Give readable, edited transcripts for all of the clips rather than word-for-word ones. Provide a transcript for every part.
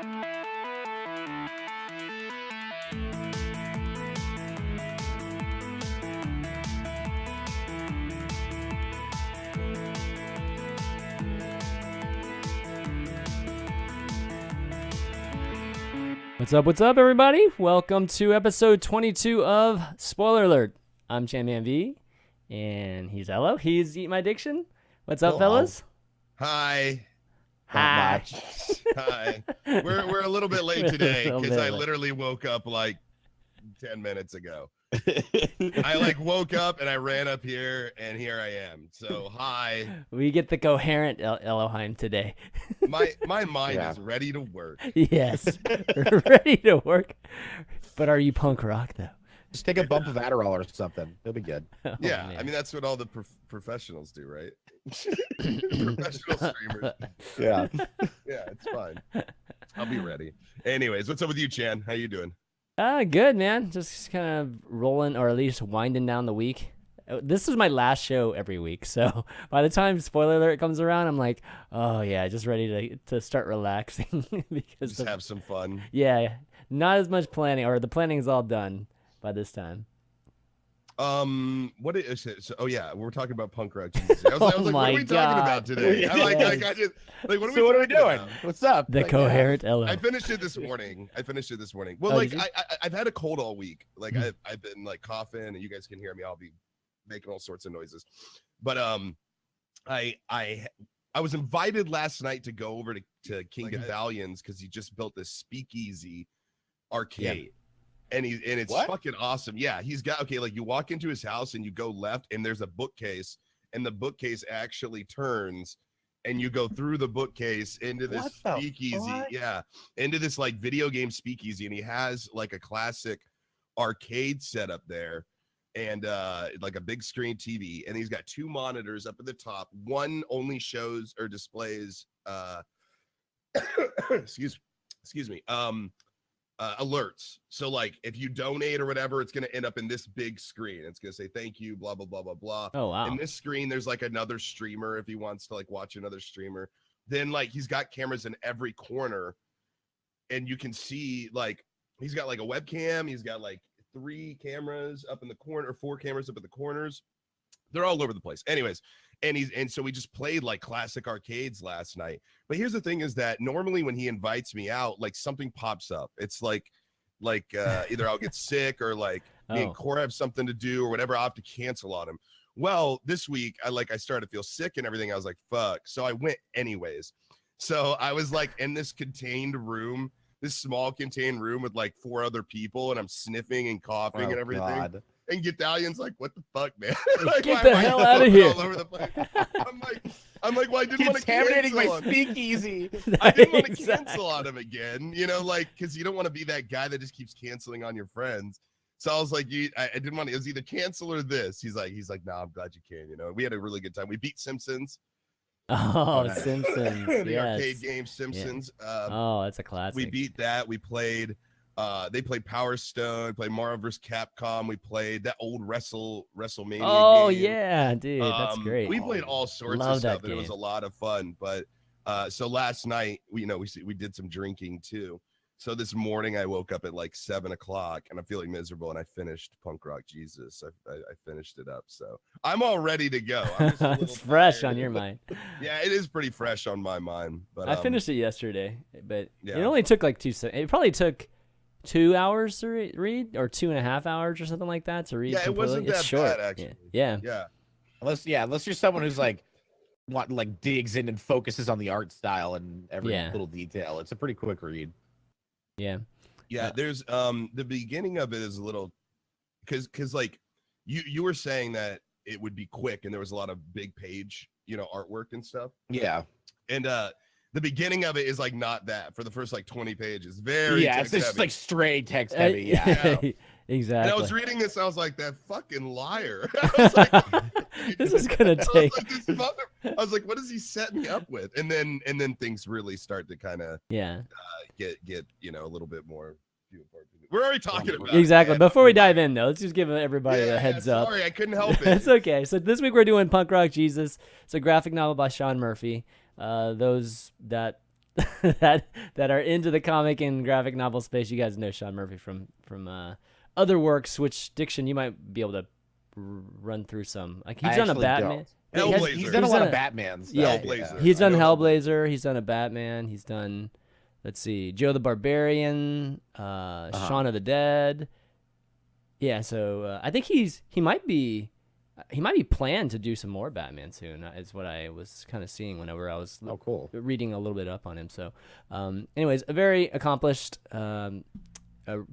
What's up, everybody? Welcome to episode 22 of Spoiler Alert. I'm ChanManV, and he's Ello. He's Eat My Diction. What's up, fellas? Hi. Hi. Hi. We're a little bit late today because I literally woke up like 10 minutes ago. I woke up and I ran up here and here I am. So hi. We get the coherent Ellohime today. My mind is ready to work. Yes, ready to work. But are you punk rock though? Just take a bump of Adderall or something. It'll be good. Oh, yeah, man. I mean that's what all the professionals do, right? Professional streamers. Yeah. Yeah, it's fine. I'll be ready. Anyways, what's up with you, Chan? How you doing? Good, man. Just kind of rolling, or at least winding down the week. This is my last show every week, so by the time Spoiler Alert comes around, I'm like, oh yeah, just ready to start relaxing because just have some fun. Yeah, not as much planning, or the planning is all done by this time. What is it? So, oh yeah, we're talking about punk rock. Jesus. I was like, what are we talking about today? Yes. What are we doing? About? What's up? The coherent Elo. I finished it this morning. Well, I've had a cold all week. I've been coughing, and you guys can hear me. I'll be making all sorts of noises. But I was invited last night to go over to King of Valiants because he just built this speakeasy arcade. Yeah. And it's fucking awesome. Yeah, he's got you walk into his house and you go left and there's a bookcase and the bookcase actually turns and you go through the bookcase into this speakeasy. Yeah, into this video game speakeasy, and he has a classic arcade setup there and a big screen TV, and he's got two monitors up at the top. One only shows or displays excuse me, alerts. So if you donate or whatever, it's going to end up in this big screen. It's going to say thank you, blah blah blah blah blah. Oh wow. In this screen there's another streamer if he wants to watch another streamer. Then he's got cameras in every corner, and you can see he's got a webcam. He's got 3 cameras up in the corner, or 4 cameras up at the corners. They're all over the place. Anyways, and so we just played classic arcades last night. But here's the thing is that normally when he invites me out, something pops up. It's either I'll get sick or me and Cora have something to do or whatever. I'll have to cancel on him. Well, this week I started to feel sick and everything. I was like, fuck. So I went anyways. So I was in this contained room, this small contained room with 4 other people, and I'm sniffing and coughing and everything. God. And Getalian's what the fuck, man? Get the hell out of here! All over the place. I'm like, well, I didn't want to contaminating my speakeasy. I didn't want to cancel on him again, because you don't want to be that guy that just keeps canceling on your friends. So I was like, I didn't want to. It was either cancel or this. He's like, nah, I'm glad you can. We had a really good time. We beat Simpsons. Oh, Simpsons! The arcade game Simpsons. Yeah. That's a classic. We beat that. We played. They played Power Stone, played Marvel vs. Capcom. We played that old WrestleMania. Oh game. Yeah, dude, that's great. We played all sorts of stuff. It was a lot of fun. But so last night, we did some drinking too. So this morning I woke up at 7 o'clock and I'm feeling miserable, and I finished Punk Rock Jesus. I finished it up, so I'm all ready to go. It's fresh on your mind. Yeah, it is pretty fresh on my mind. But I finished it yesterday, but it only took 2 seconds. It probably took 2 hours to read, or 2.5 hours or something like that to read. Yeah, completely. It wasn't that short. bad actually. Yeah. Unless you're someone who's digs in and focuses on the art style and every little detail. It's a pretty quick read. Yeah. There's the beginning of it is a little because you were saying that it would be quick and there was a lot of big page artwork and stuff. Yeah. And the beginning of it is not that for the first 20 pages. Very it's just heavy. Straight text heavy. Yeah. Exactly. And I was reading this, I was like, that fucking liar. I was like, this is gonna take. I was like, what is he setting me up with? And then things really start to kind of get a little bit more. We're already talking about exactly. Before we dive in, though, let's just give everybody a heads up. Sorry, I couldn't help it. It's okay. So this week we're doing Punk Rock Jesus. It's a graphic novel by Sean Murphy. Those that that are into the comic and graphic novel space. You guys know Sean Murphy from other works. Which Diction you might be able to run through some. Like he's I done a actually Batman. don't. Hellblazer. He's done a lot of Batmans. Yeah, Hellblazer. he's done I know Hellblazer. He's done a Batman. He's done, let's see, Joe the Barbarian, Shaun of the Dead. Yeah, so I think he might be planned to do some more Batman soon. Is what I was kind of seeing whenever I was cool. reading a little bit up on him. So, anyways, a very accomplished,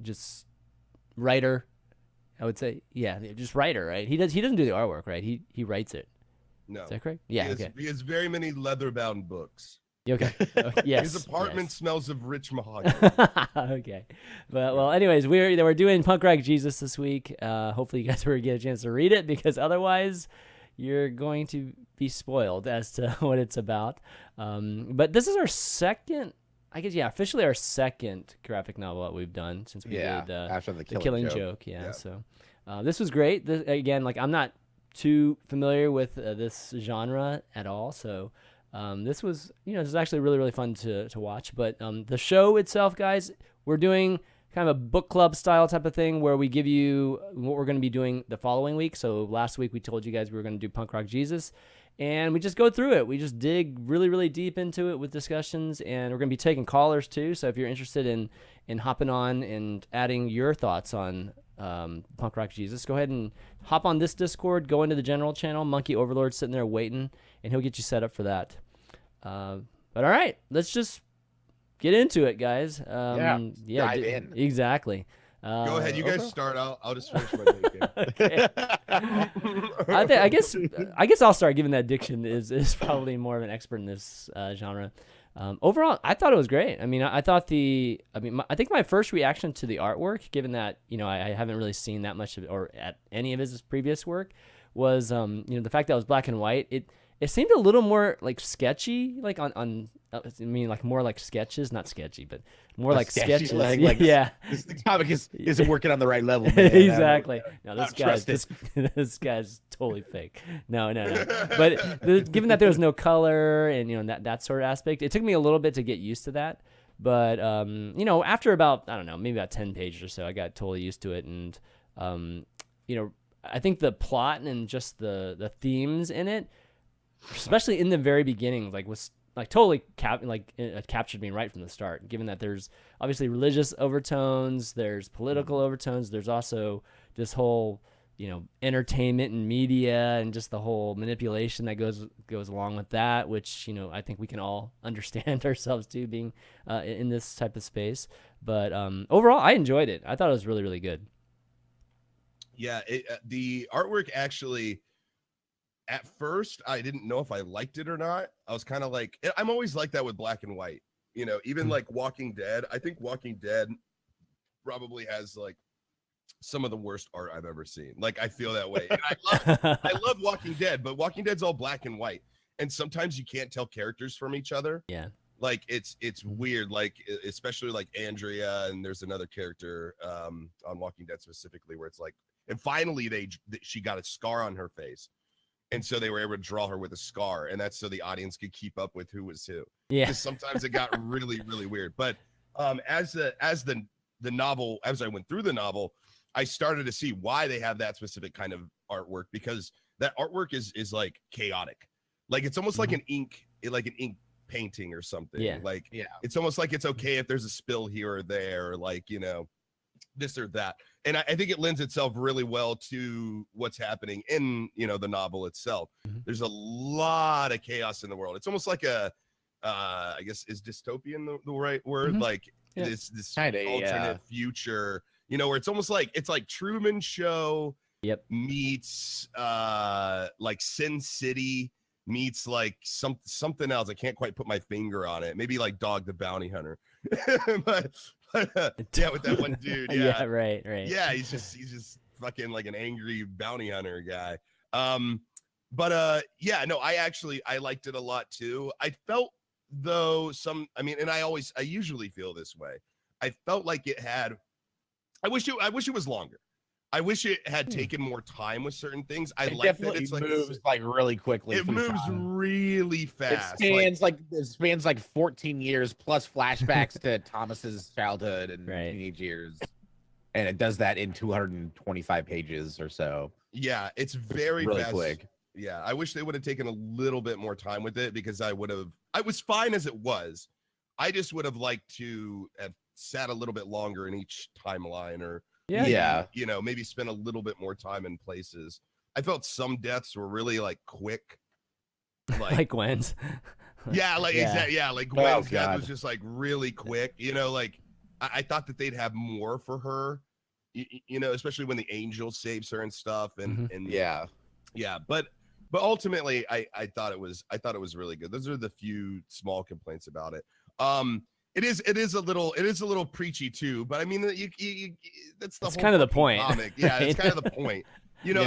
just writer. I would say, yeah, just writer, right? He doesn't do the artwork, right? He writes it. No. Is that correct? Yeah. He has very many leather-bound books. Okay. Yes. His apartment smells of rich mahogany. Okay. But well, anyways, we're doing Punk Rock Jesus this week. Hopefully you guys will get a chance to read it, because otherwise you're going to be spoiled as to what it's about. But this is our second, I guess, officially our second graphic novel that we've done since we did after the Killing Joke. Yeah. So this was great. Again, like I'm not too familiar with this genre at all, so this was, this is actually really, really fun to watch. But the show itself, guys, we're doing kind of a book club style type of thing where we give you what we're going to be doing the following week. So last week we told you guys we were going to do Punk Rock Jesus, and we just go through it. We just dig really, really deep into it with discussions, and we're going to be taking callers too. So if you're interested in hopping on and adding your thoughts on Punk Rock Jesus, go ahead and hop on this Discord, go into the general channel. Monkey Overlord's sitting there waiting, and he'll get you set up for that. But all right, let's just get into it, guys. Dive in. Exactly. Go ahead, you guys start. I'll just finish my thinking. Okay. I guess I'll start, given that Diction is probably more of an expert in this genre. Overall, I thought it was great. I mean, I think my first reaction to the artwork, given that I haven't really seen that much of it or at any of his previous work, was the fact that it was black and white. It seemed a little more like sketchy, like like more like sketches, not sketchy, but more like sketches. Yeah, the comic isn't working on the right level. Man. Exactly. No, this guy's totally fake. No. But given that there was no color and that sort of aspect, it took me a little bit to get used to that. But after about, I don't know, maybe about 10 pages or so, I got totally used to it. And I think the plot and just the themes in it, especially in the very beginning, was like totally captured me right from the start, given that there's obviously religious overtones, there's political overtones, there's also this whole entertainment and media and just the whole manipulation that goes along with that, which I think we can all understand ourselves too, being in this type of space. But overall, I enjoyed it. I thought it was really, really good. Yeah, the artwork actually, at first, I didn't know if I liked it or not. I was kind of like, I'm always like that with black and white. Even like Walking Dead. I think Walking Dead probably has like some of the worst art I've ever seen. Like, I feel that way. And I love Walking Dead, but Walking Dead's all black and white. And sometimes you can't tell characters from each other. Yeah. Like, it's weird. Like, especially like Andrea, and there's another character on Walking Dead specifically where it's like, and finally she got a scar on her face. And so they were able to draw her with a scar, and that's so the audience could keep up with who was who. Yeah. Because sometimes it got really, really weird. But as the novel, as I went through the novel, I started to see why they have that specific kind of artwork, because that artwork is like chaotic. Like, it's almost like an ink painting or something. Yeah. Like, it's almost like it's okay if there's a spill here or there, or like, this or that. And I think it lends itself really well to what's happening in the novel itself. There's a lot of chaos in the world. It's almost like I guess, is dystopian the right word? Like, this alternate future, where it's almost like it's like Truman Show meets like Sin City meets like something else. I can't quite put my finger on it. Maybe like Dog the Bounty Hunter. but yeah, with that one dude. Yeah, right. Yeah, he's just fucking like an angry bounty hunter guy. I liked it a lot too. I felt though and I usually feel this way. I felt like it had, I wish it was longer. I wish it had taken more time with certain things. I It like that definitely it's like moves like really quickly. it through moves time. really It fast. spans like 14 years plus flashbacks to Thomas's childhood and Right. teenage years, and it does that in 225 pages or so. Yeah, it's very really fast. quick. Yeah, I wish they would have taken a little bit more time with it because I was fine as it was. I just would have liked to have sat a little bit longer in each timeline, or Yeah. you know, maybe spend a little bit more time in places. I felt some deaths were really like quick. Like Gwen's. Yeah, like Yeah. exactly. Yeah, like Gwen's death was just like really quick. You know, like I thought that they'd have more for her. You know, especially when the angel saves her and stuff, and Yeah. But ultimately, I thought it was really good. Those are the few small complaints about it. It is a little preachy too, but I mean, that's That's whole kind of the fucking point. comic. Yeah, it's Right? kind of the point. You know,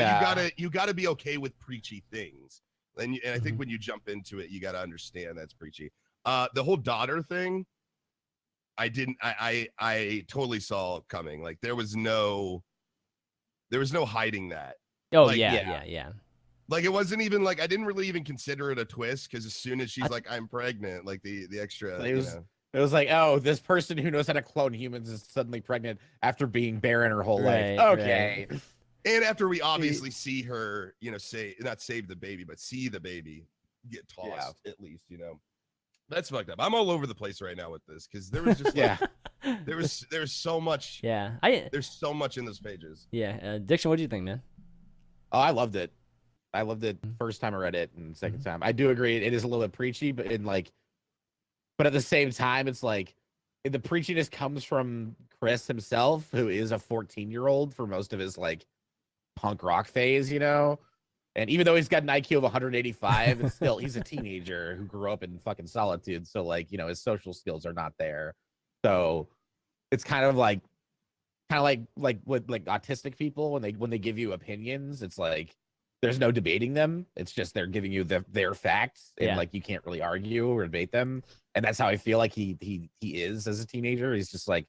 you gotta be okay with preachy things, and I think when you jump into it, you gotta understand that's preachy. The whole daughter thing, I totally saw coming. Like there was no hiding that. Oh Like, yeah. Like it wasn't even like I didn't really even consider it a twist because as soon as she's like I'm pregnant, like the extra. It was like, oh, this person who knows how to clone humans is suddenly pregnant after being barren her whole life. Okay. Right. And after we obviously see her, you know, not save the baby, but see the baby get tossed at least, you know. That's fucked up. I'm all over the place right now with this because there was just there's so much. Yeah. There's so much in those pages. Yeah. Diction, what do you think, man? Oh, I loved it. I loved it first time I read it, and second time. I do agree it is a little bit preachy, but at the same time, it's like the preachiness comes from Chris himself, who is a 14-year-old for most of his like punk rock phase, you know. And even though he's got an IQ of 185, it's still he's a teenager who grew up in fucking solitude. So like, you know, his social skills are not there. So it's kind of like with like autistic people when they give you opinions, it's like there's no debating them. It's just they're giving you their facts, and like you can't really argue or debate them. And that's how I feel like he is as a teenager. He's just like,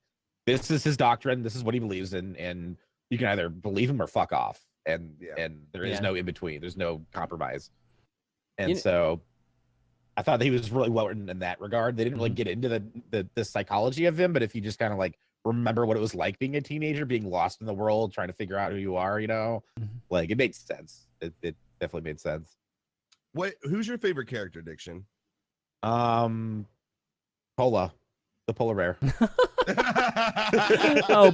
this is his doctrine, this is what he believes in, and you can either believe him or fuck off. And there is no in between. There's no compromise. And so I thought that he was really well written in that regard. They didn't really get into the psychology of him, but if you just kind of like remember what it was like being a teenager, being lost in the world, trying to figure out who you are, you know, like it made sense. It definitely made sense. Who's your favorite character, Diction? Pola, the polar bear. Oh,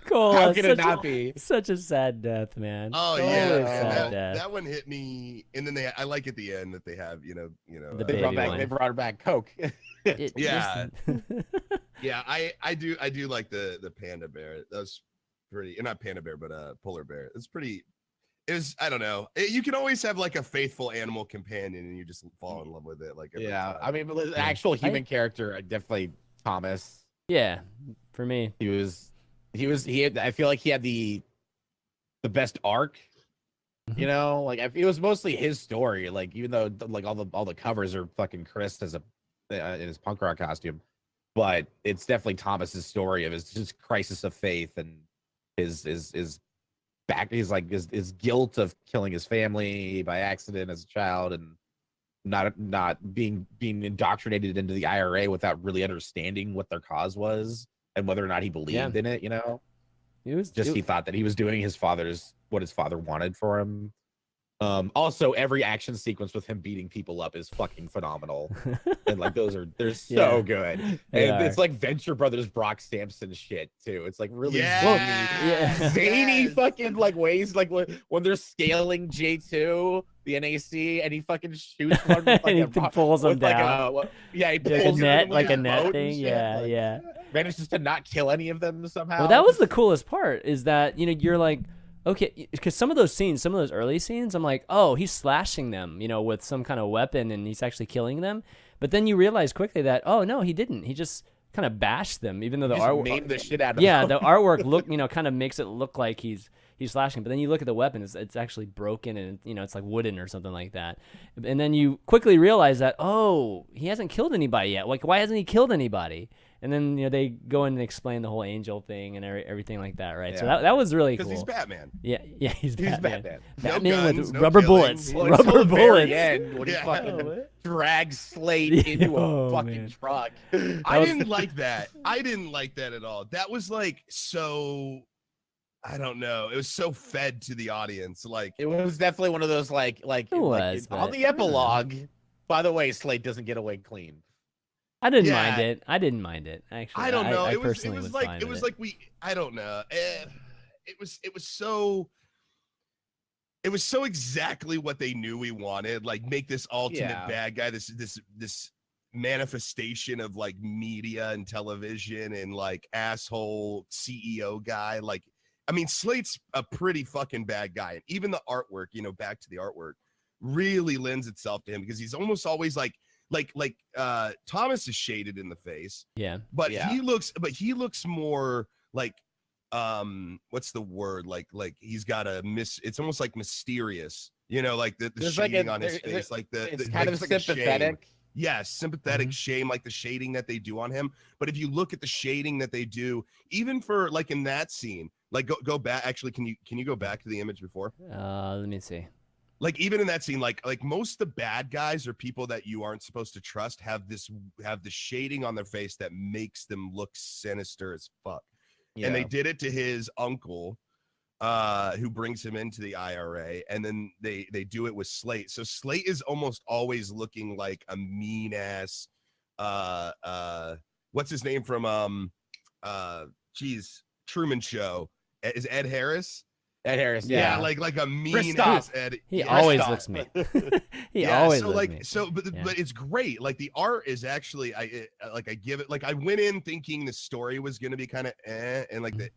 Cola. How can it not be? Such a sad death, man. Oh Totally yeah, sad death. that one hit me. And then I like at the end that they have, you know, They brought back Coke. Yeah, I do like the panda bear. That's pretty, not panda bear, but polar bear. It's pretty. I don't know. You can always have like a faithful animal companion, and you just fall in love with it. Like every time. I mean, the actual human character, definitely Thomas. Yeah, for me, I feel like he had the best arc. You know, like it was mostly his story. Like even though like all the covers are fucking Chris as in his punk rock costume, but it's definitely Thomas's story of his crisis of faith and his guilt of killing his family by accident as a child, and not being indoctrinated into the IRA without really understanding what their cause was and whether or not he believed in it. You know, he thought that he was doing what his father wanted for him. Also, every action sequence with him beating people up is fucking phenomenal, and like they're so good. And it's like Venture Brothers Brock Sampson shit too. It's like really zany fucking like ways, like when they're scaling J2 the NAC, and he fucking shoots one with, and he pulls them down. He pulls like a net thing. Yeah. Manages to not kill any of them somehow. Well, that was the coolest part. Is that you're like. Okay, because some of those early scenes, I'm like, oh, he's slashing them, with some kind of weapon, and he's actually killing them. But then you realize quickly that, oh no, he didn't. He just kind of bashed them, even though the artwork maimed the shit out of them. the artwork kind of makes it look like he's slashing. But then you look at the weapon, it's actually broken, and it's like wooden or something like that. And then you quickly realize that, oh, he hasn't killed anybody yet. Like, why hasn't he killed anybody? and then they go in and explain the whole angel thing and everything like that, right? So Yeah. that was really Because cool. he's Batman. Yeah, he's Batman. No Batman guns, with no rubber killing. bullets. Well, Until Rubber the very bullets. end, when he Yeah. fucking drags Slate into a fucking man. truck. I didn't like that. I didn't like that at all. That was like so. I don't know. It was so fed to the audience. Like It was definitely one of those like was, on but- the epilogue. By the way, Slate doesn't get away clean. I didn't Yeah. mind it. I didn't mind it. Actually, I don't know. I It was personally was like fine it with was like I don't know. It was so. It was so exactly what they knew we wanted. Like make this ultimate Yeah. bad guy. This manifestation of like media and television and like asshole CEO guy. Like, I mean, Slate's a pretty fucking bad guy, and even the artwork, back to the artwork, really lends itself to him because he's almost always like Thomas is shaded in the face, Yeah. but Yeah. he looks more like what's the word, like he's got it's almost like mysterious, like the There's shading on his face, like it's the kind like, of like a shame. sympathetic. Yes, sympathetic shame, like the shading that they do on him. But if you look at the shading that they do, even for like in that scene, like go back. Actually, can you go back to the image before? Let me see. Like even in that scene, like most of the bad guys or people that you aren't supposed to trust have the shading on their face that makes them look sinister as fuck. Yeah. And they did it to his uncle, who brings him into the IRA, and then they do it with Slate. So Slate is almost always looking like a mean ass what's his name from Truman Show, is Ed Harris. Ed Harris. Yeah, Yeah. like a mean Christoph. ass Ed. He Yeah, always Christoph. looks mean. He always so looks like mean. but Yeah. it's great. Like the art is actually I give it, like I went in thinking the story was gonna be kind of and like the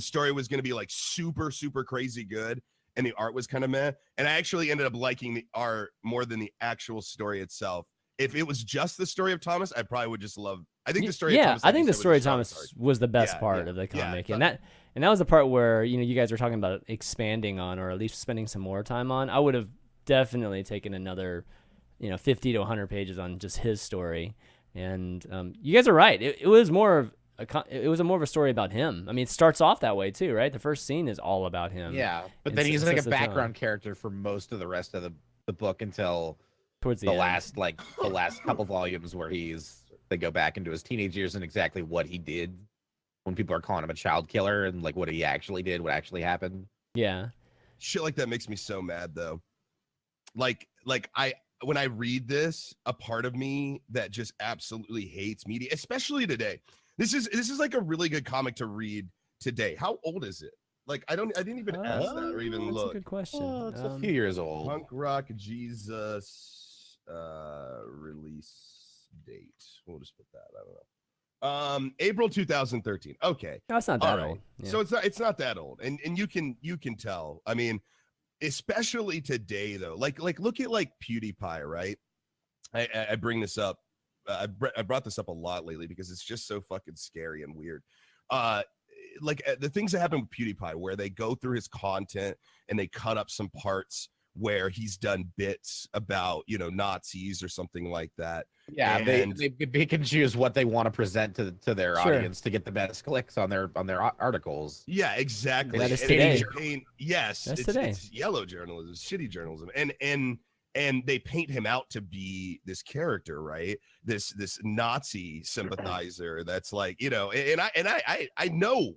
story was gonna be like super super crazy good, and the art was kind of meh. And I actually ended up liking the art more than the actual story itself. If it was just the story of Thomas, I probably would just love. I think the story. Of Thomas, I think the like you said, story was of Thomas was the best Yeah, part yeah, of the yeah, comic, but- and that was the part where you guys were talking about expanding on, or at least spending some more time on. I would have definitely taken another 50 to 100 pages on just his story, and you guys are right. It was more of more of a story about him. I mean, it starts off that way too, right? The first scene is all about him. Yeah. But And then so- he's so like a it's the tone. background character for most of the rest of the book until Towards the the end. last couple volumes where they go back into his teenage years and exactly what he did when people are calling him a child killer and like what he actually did, what actually happened. Yeah. Shit like that makes me so mad though. Like when I read this, a part of me that just absolutely hates media, especially today. This is like a really good comic to read today. How old is it? Like I didn't even ask that or even That's look. a good question. Oh, it's a few years old. Punk Rock Jesus release date. We'll just put that. I don't know. April 2013. Okay. No, it's not All that right. old. Yeah. So it's not that old. And you can tell. I mean, especially today though. Like look at like PewDiePie, right? I bring this up. I brought this up a lot lately because it's just so fucking scary and weird. The things that happen with PewDiePie, where they go through his content and they cut up some parts where he's done bits about Nazis or something like that. Yeah, And- they can choose what they want to present to their Sure. audience to get the best clicks on their articles. Yeah, exactly. That is And today. they paint- yes, That's it's, today. it's yellow journalism, shitty journalism, and they paint him out to be this character, right? This Nazi sympathizer that's like, and I know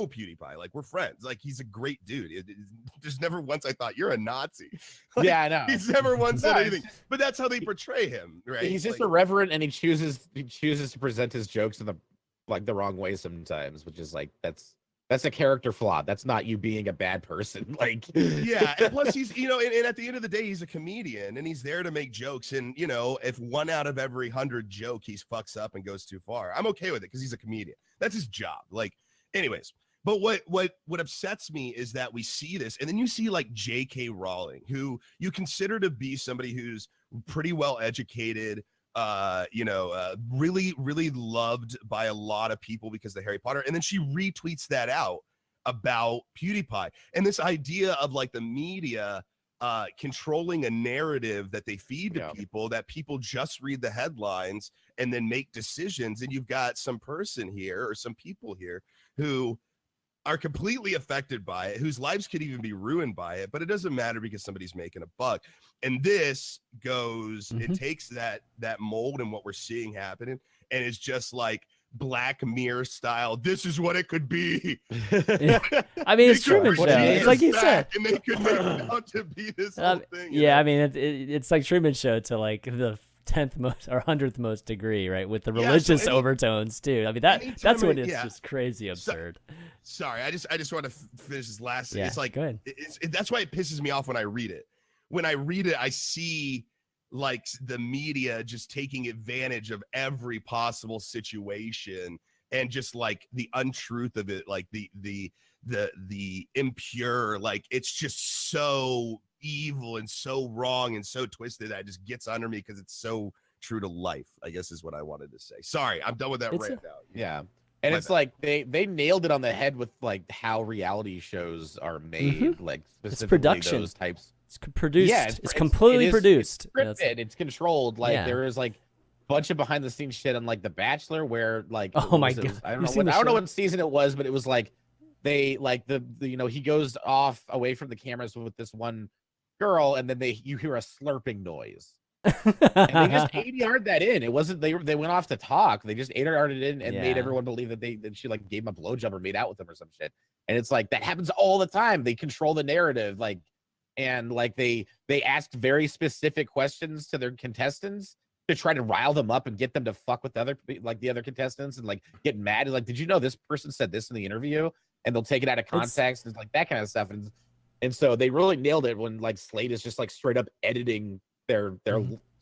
PewDiePie, like we're friends, like he's a great dude. There's never once I thought you're a Nazi. Like, Yeah, I know. he's never once said No, anything, but that's how they portray him, right? He's just Like, irreverent, and he chooses to present his jokes in the wrong way sometimes, which is like that's a character flaw. That's not you being a bad person. Like yeah, and plus he's and at the end of the day he's a comedian and he's there to make jokes, and if 1 out of every 100 joke he fucks up and goes too far, I'm okay with it because he's a comedian. That's his job. Like, anyways, but what upsets me is that we see this, and then you see like J.K. Rowling, who you consider to be somebody who's pretty well educated, really, really loved by a lot of people because of Harry Potter. And then she retweets that out about PewDiePie. And this idea of like the media controlling a narrative that they feed to Yeah. people, that people just read the headlines and then make decisions. And you've got some person here or some people here who are completely affected by it, whose lives could even be ruined by it, but it doesn't matter because somebody's making a buck. And this goes, it takes that mold and what we're seeing happening, and it's just like Black Mirror style. This is what it could be. I mean, it's Truman Show. It's like you said, and they could make it out to be this whole thing. Yeah, I mean, it's like Truman Show to like the 10th most or 100th most degree, right? With the religious overtones too. I mean, that's when it's just crazy absurd. Sorry, I just want to finish this last thing. Yeah, it's like, go ahead. That's why it pisses me off when I read it. When I read it, I see like the media just taking advantage of every possible situation, and just like the untruth of it, like the impure, like it's just so evil and so wrong and so twisted that it just gets under me because it's so true to life, I guess is what I wanted to say. Sorry, I'm done with that rant now. Yeah. And it's like they nailed it on the head with like how reality shows are made, like specifically production. those types. It's produced. Yeah, it's completely produced. It's scripted. It's controlled. Like there is like a bunch of behind the scenes shit on like The Bachelor where like oh my god, I don't know what season it was, but it was like they like the you know, he goes off away from the cameras with this one girl, and then you hear a slurping noise. And they just ADR'd that in. It wasn't they went off to talk. They just ADR'd it in and made everyone believe that she like gave him a blowjob or made out with him or some shit. And it's like that happens all the time. They control the narrative, like, and like they ask very specific questions to their contestants to try to rile them up and get them to fuck with the other contestants and like get mad. Like, did you know this person said this in the interview? And they'll take it out of context and like that kind of stuff. And so they really nailed it when like Slate is just like straight up editing their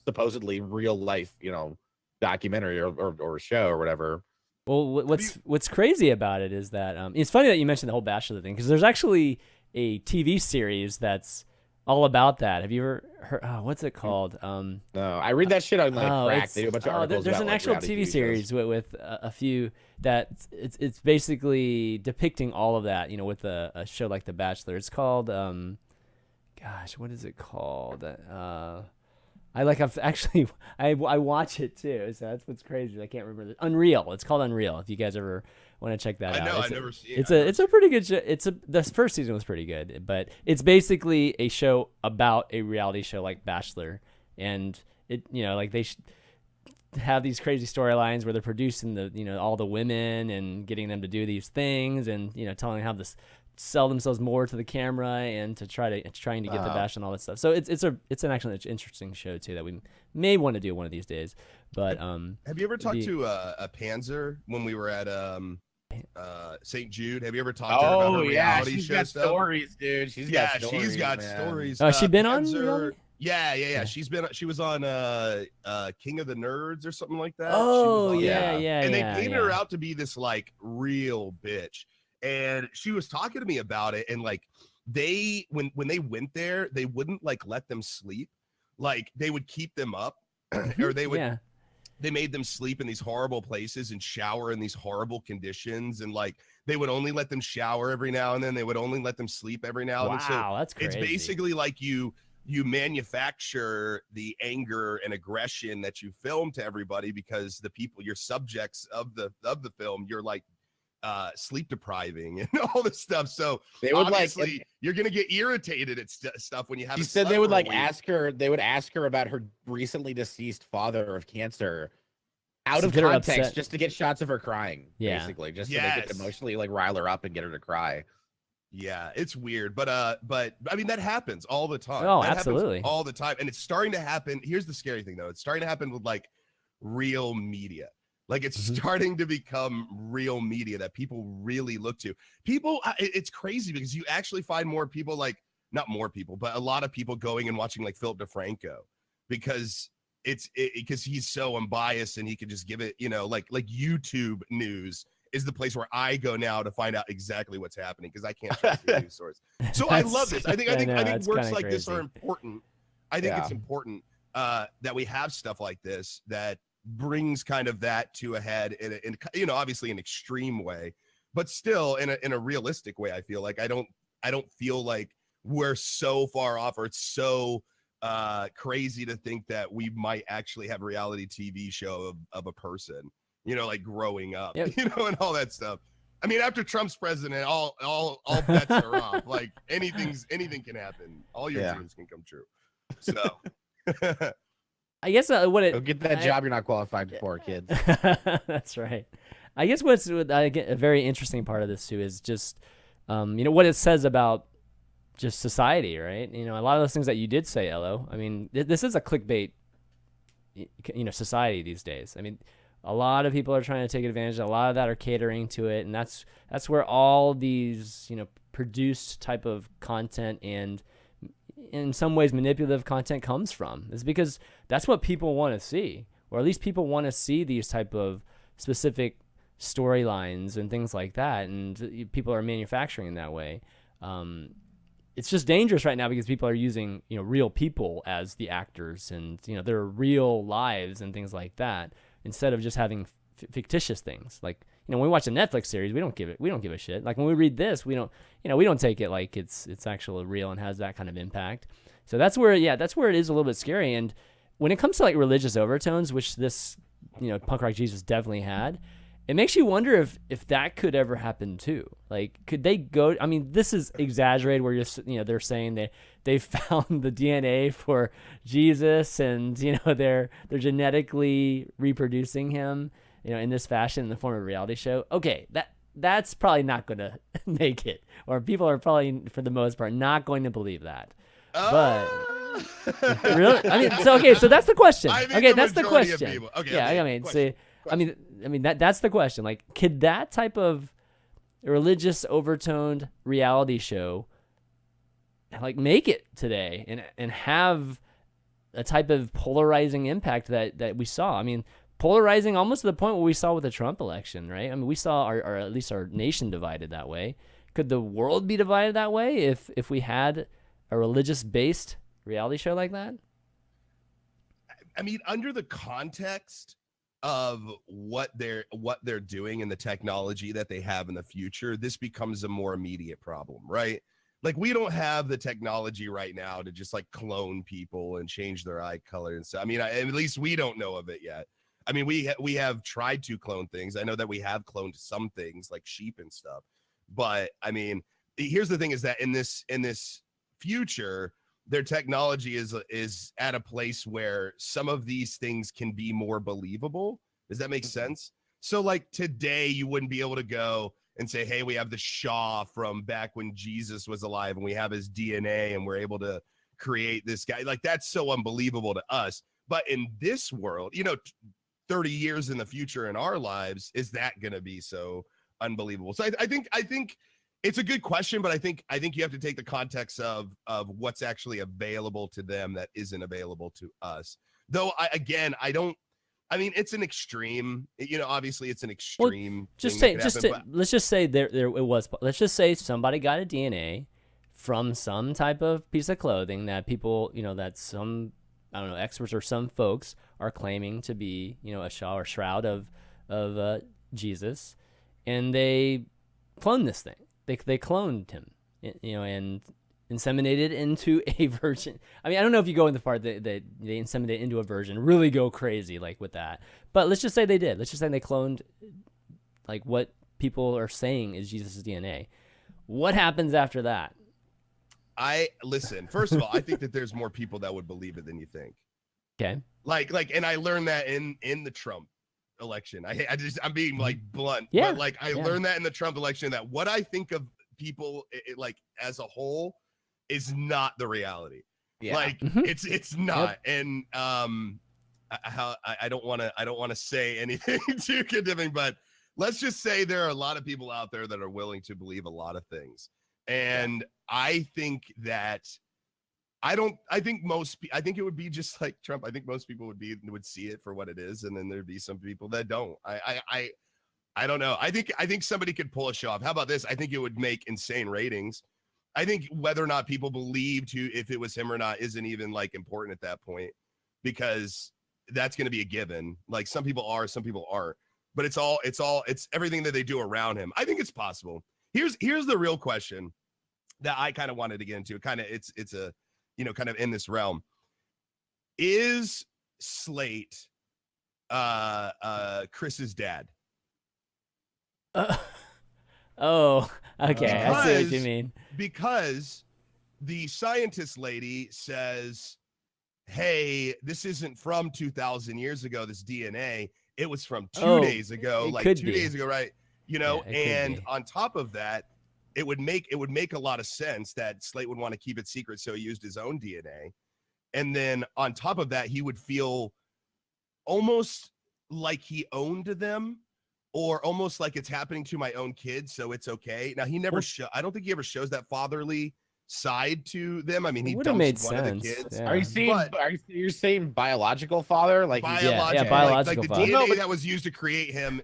supposedly real life, you know, documentary or show or whatever. Well, what's crazy about it is that it's funny that you mentioned the whole Bachelor thing, because there's actually a TV series that's all about that. Have you ever heard? Oh, what's it called? No, I read that shit on like Crack. They do a bunch of articles there's about, an like, actual reality TV series with a few that it's basically depicting all of that. You know, with a show like The Bachelor. It's called gosh, what is it called? I watch it too, so that's what's crazy. I can't remember. Unreal. It's called Unreal. If you guys ever want to check that out. I know. I've never seen it. It's a pretty good show. The first season was pretty good, but it's basically a show about a reality show like Bachelor, and it, you know, like they have these crazy storylines where they're producing all the women and getting them to do these things, and telling them how to sell themselves more to the camera and trying to get the Bachelor and all that stuff. So it's an actually interesting show too that we may want to do one of these days. But have you ever talked to a Panzer when we were at St. Jude? Have you ever talked to her about her reality show stuff? Stories, dude. She's got stories. Oh, she been on? Panzer, yeah. She was on King of the Nerds or something like that. Oh, yeah. And they painted her out to be this like real bitch. And she was talking to me about it, and like when they went there, they wouldn't like let them sleep. Like they would keep them up, or they made them sleep in these horrible places and shower in these horrible conditions, and like they would only let them shower every now and then. They would only let them sleep every now and then. Wow, that's crazy. It's basically like you manufacture the anger and aggression that you film to everybody, because the people, you're subjects of the film, you're like sleep depriving and all this stuff. So they would obviously you're gonna get irritated at stuff when you have. She said they would like ask her. They would ask her about her recently deceased father of cancer, out of context, just to get shots of her crying. Yeah, basically, just to make it emotionally like rile her up and get her to cry. Yeah, it's weird, but I mean that happens all the time. Oh, that absolutely, all the time, and it's starting to happen. Here's the scary thing, though: it's starting to happen with like real media. Like it's starting to become real media that people really look to. People, it's crazy because you actually find more people, like not more people, but a lot of people going and watching like Philip DeFranco, because because he's so unbiased and he can just give it, like YouTube news is the place where I go now to find out exactly what's happening, because I can't trust the news source. So I love this. I think works like this are important. I think it's important that we have stuff like this that brings kind of that to a head in obviously an extreme way, but still in a realistic way. I feel like I don't feel like we're so far off, or it's so crazy to think that we might actually have a reality TV show of a person, you know, like growing up, Yep. you know, and all that stuff. I mean, after Trump's president, all bets are off. Like anything can happen. All your dreams can come true. So I guess what it Go get that job you're not qualified for, kids. That's right. I guess what's a very interesting part of this too is just you know, what it says about just society, right? You know, a lot of those things that you did say, Ello. I mean, this is a clickbait, you know, society these days. I mean, a lot of people are trying to take advantage. A lot of that are catering to it, and that's where all these, you know, produced type of content and in some ways manipulative content comes from. Is because that's what people want to see, or at least people want to see these type of specific storylines and things like that, and people are manufacturing in that way. It's just dangerous right now because people are using, you know, real people as the actors, and you know, their real lives and things like that, instead of just having fictitious things. Like, you know, when we watch a Netflix series, we don't give a shit. Like when we read this, we don't take it like it's actually real and has that kind of impact. So that's where it is a little bit scary. And when it comes to like religious overtones, which this, you know, Punk Rock Jesus definitely had, it makes you wonder if that could ever happen too. Like, could they go? I mean, this is exaggerated. Where they're saying they found the DNA for Jesus, and you know they're genetically reproducing him, you know, in this fashion in the form of a reality show. Okay, that's probably not going to make it, or people are probably for the most part not going to believe that. But really, I mean, so that's the question. Okay, that's the question. Okay, yeah, okay, I mean, question. I mean that's the question. Like, could that type of religious overtoned reality show like make it today and have a type of polarizing impact that we saw? I mean, polarizing almost to the point where we saw with the Trump election, right? I mean, we saw our at least our nation divided that way. Could the world be divided that way if we had a religious based reality show like that? I mean, under the context of what they're doing and the technology that they have in the future, this becomes a more immediate problem, right? Like, we don't have the technology right now to just like clone people and change their eye color and stuff. I mean, at least we don't know of it yet. I mean, we have tried to clone things. I know that we have cloned some things like sheep and stuff, but I mean, here's the thing: is that in this future, their technology is at a place where some of these things can be more believable. Does that make sense? So like today, you wouldn't be able to go and say, hey, we have the Shaw from back when Jesus was alive and we have his DNA and we're able to create this guy. Like, that's so unbelievable to us. But in this world, you know, 30 years in the future in our lives, is that going to be so unbelievable? So I think it's a good question, but I think you have to take the context of what's actually available to them that isn't available to us. Though I mean, it's an extreme, you know, obviously it's an extreme. Well, let's just say there it was. Let's just say somebody got a DNA from some type of piece of clothing that people, you know, that some, I don't know, experts or some folks are claiming to be, you know, a shawl or shroud of Jesus, and they cloned this thing. They cloned him, you know, and inseminated into a virgin. I mean, I don't know if you go in the part that they inseminate into a virgin, really go crazy like with that. But let's just say they did. Let's just say they cloned like what people are saying is Jesus' DNA. What happens after that? Listen, first of all, I think that there's more people that would believe it than you think. Okay. Like, and I learned that in the Trump election. I'm being like blunt, yeah. But like I learned that in the Trump election, that what I think of people like as a whole is not the reality. Yeah. Like it's not. Yep. And I don't want to say anything too condemning, but let's just say there are a lot of people out there that are willing to believe a lot of things. And I think that I think it would be just like Trump. I think most people would see it for what it is, and then there'd be some people that don't. I don't know. I think somebody could pull a show off. How about this? I think it would make insane ratings. I think whether or not people believed if it was him or not isn't even like important at that point, because that's going to be a given. Like, some people are, some people aren't, but it's everything that they do around him. I think it's possible. Here's the real question. that I kind of wanted to get into. Kind of, it's a, you know, kind of in this realm. Is Slate Chris's dad? Oh, okay. I see what you mean. Because the scientist lady says, hey, this isn't from 2,000 years ago, this DNA. It was from 2 days ago, like 2 days ago, right? You know, and on top of that, it would make a lot of sense that Slate would want to keep it secret, so he used his own DNA. And then on top of that, he would feel almost like he owned them, or almost like it's happening to my own kids, so it's okay. Now, he never I don't think he ever shows that fatherly side to them. I mean, he dumps one of the kids. Yeah. Are you saying biological father? Like biological like the father. DNA that was used to create him.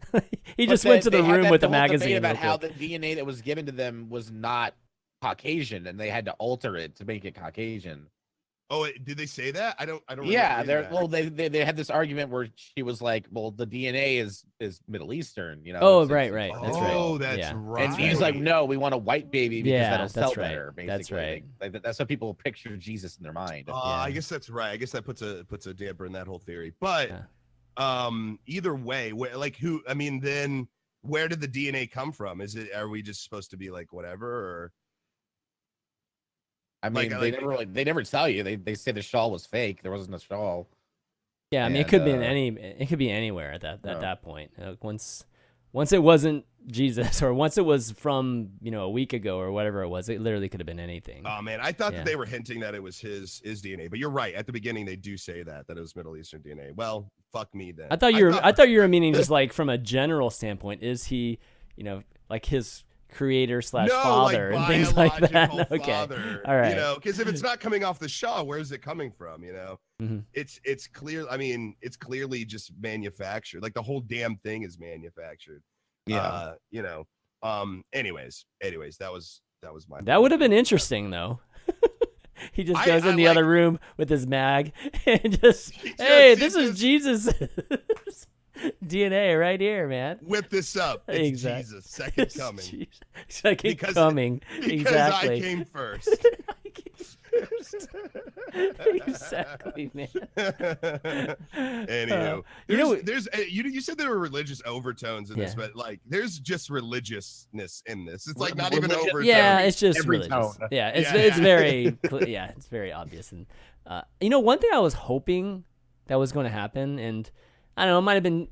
He just went to the room with the magazine about how the DNA that was given to them was not Caucasian, and they had to alter it to make it Caucasian. Oh, did they say that? I don't. Yeah, they had this argument where she was like, "Well, the DNA is Middle Eastern, you know." Oh, right. That's right. Oh, that's right. And he's like, "No, we want a white baby because that'll sell right. better." Basically, that's right. Like, that's how people picture Jesus in their mind. I guess that's right. I guess that puts a damper in that whole theory. But either way, like who? I mean, then where did the DNA come from? Are we just supposed to be like whatever? Or I mean, they never tell you. They say the shawl was fake. There wasn't a shawl. Yeah, I mean, it could be it could be anywhere at that point. Once it wasn't Jesus, or once it was from, you know, a week ago or whatever it was, it literally could have been anything. Oh man, I thought that they were hinting that it was his DNA, but you're right. At the beginning, they do say that it was Middle Eastern DNA. Well, fuck me then. I thought you were meaning just like from a general standpoint. Is he, you know, like his creator / father and things like that? Okay, father, all right. You know, because if it's not coming off the Shaw, where's it coming from? You know, it's clear. I mean, it's clearly just manufactured. Like the whole damn thing is manufactured. Yeah. You know. Anyways, that was my. That would have been interesting though. He just goes in the other room with his mag and this is Jesus. DNA right here, man. Whip this up. It's Jesus, second coming. Second coming. Exactly. I came first. Exactly, man. Anywho, you said there were religious overtones in this, but like there's just religiousness in this. It's like not even overtone. Yeah, it's just religious. Yeah, it's very it's very obvious. And you know, one thing I was hoping that was going to happen, and I don't know, it might have been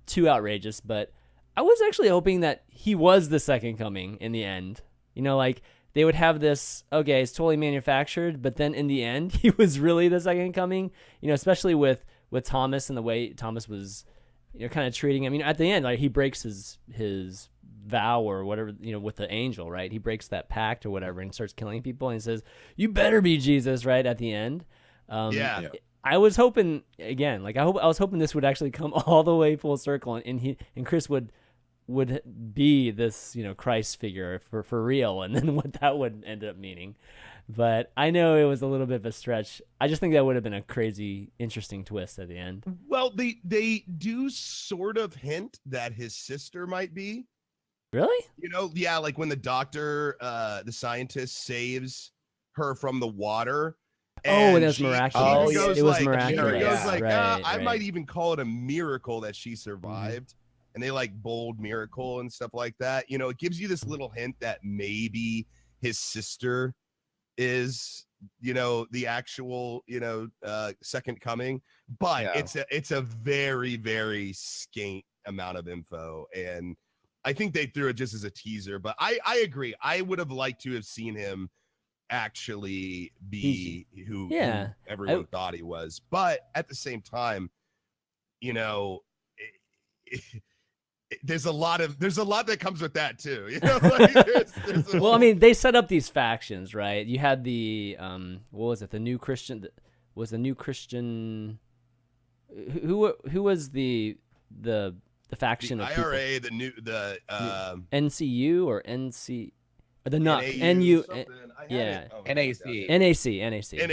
too outrageous, but I was actually hoping that he was the second coming in the end. You know, like they would have this, okay, it's totally manufactured, but then in the end, he was really the second coming, you know, especially with Thomas and the way Thomas was, you know, kind of treating him. You know, at the end, like he breaks his vow or whatever, you know, with the angel, right? He breaks that pact or whatever and starts killing people, and he says, "You better be Jesus," right at the end. I was hoping, again, like I was hoping this would actually come all the way full circle, and Chris would be this, you know, Christ figure for real, and then what that would end up meaning. But I know it was a little bit of a stretch. I just think that would have been a crazy, interesting twist at the end. Well, they do sort of hint that his sister might be. Really? You know, yeah, like when the doctor, the scientist saves her from the water. And it was miraculous. It was miraculous. She goes like, I might even call it a miracle that she survived. And they like bold miracle and stuff like that. You know, it gives you this little hint that maybe his sister is, you know, the actual, you know, second coming. But it's a very, very scant amount of info. And I think they threw it just as a teaser. But I agree. I would have liked to have seen him actually be who everyone thought he was. But at the same time, you know, there's a lot that comes with that too, you know. Like well, I mean, they set up these factions, right? You had the what was it, the New Christian? Was the New Christian? Who was the faction the of IRA, people? the NCU or NC? Or the NUC, NAC, yeah,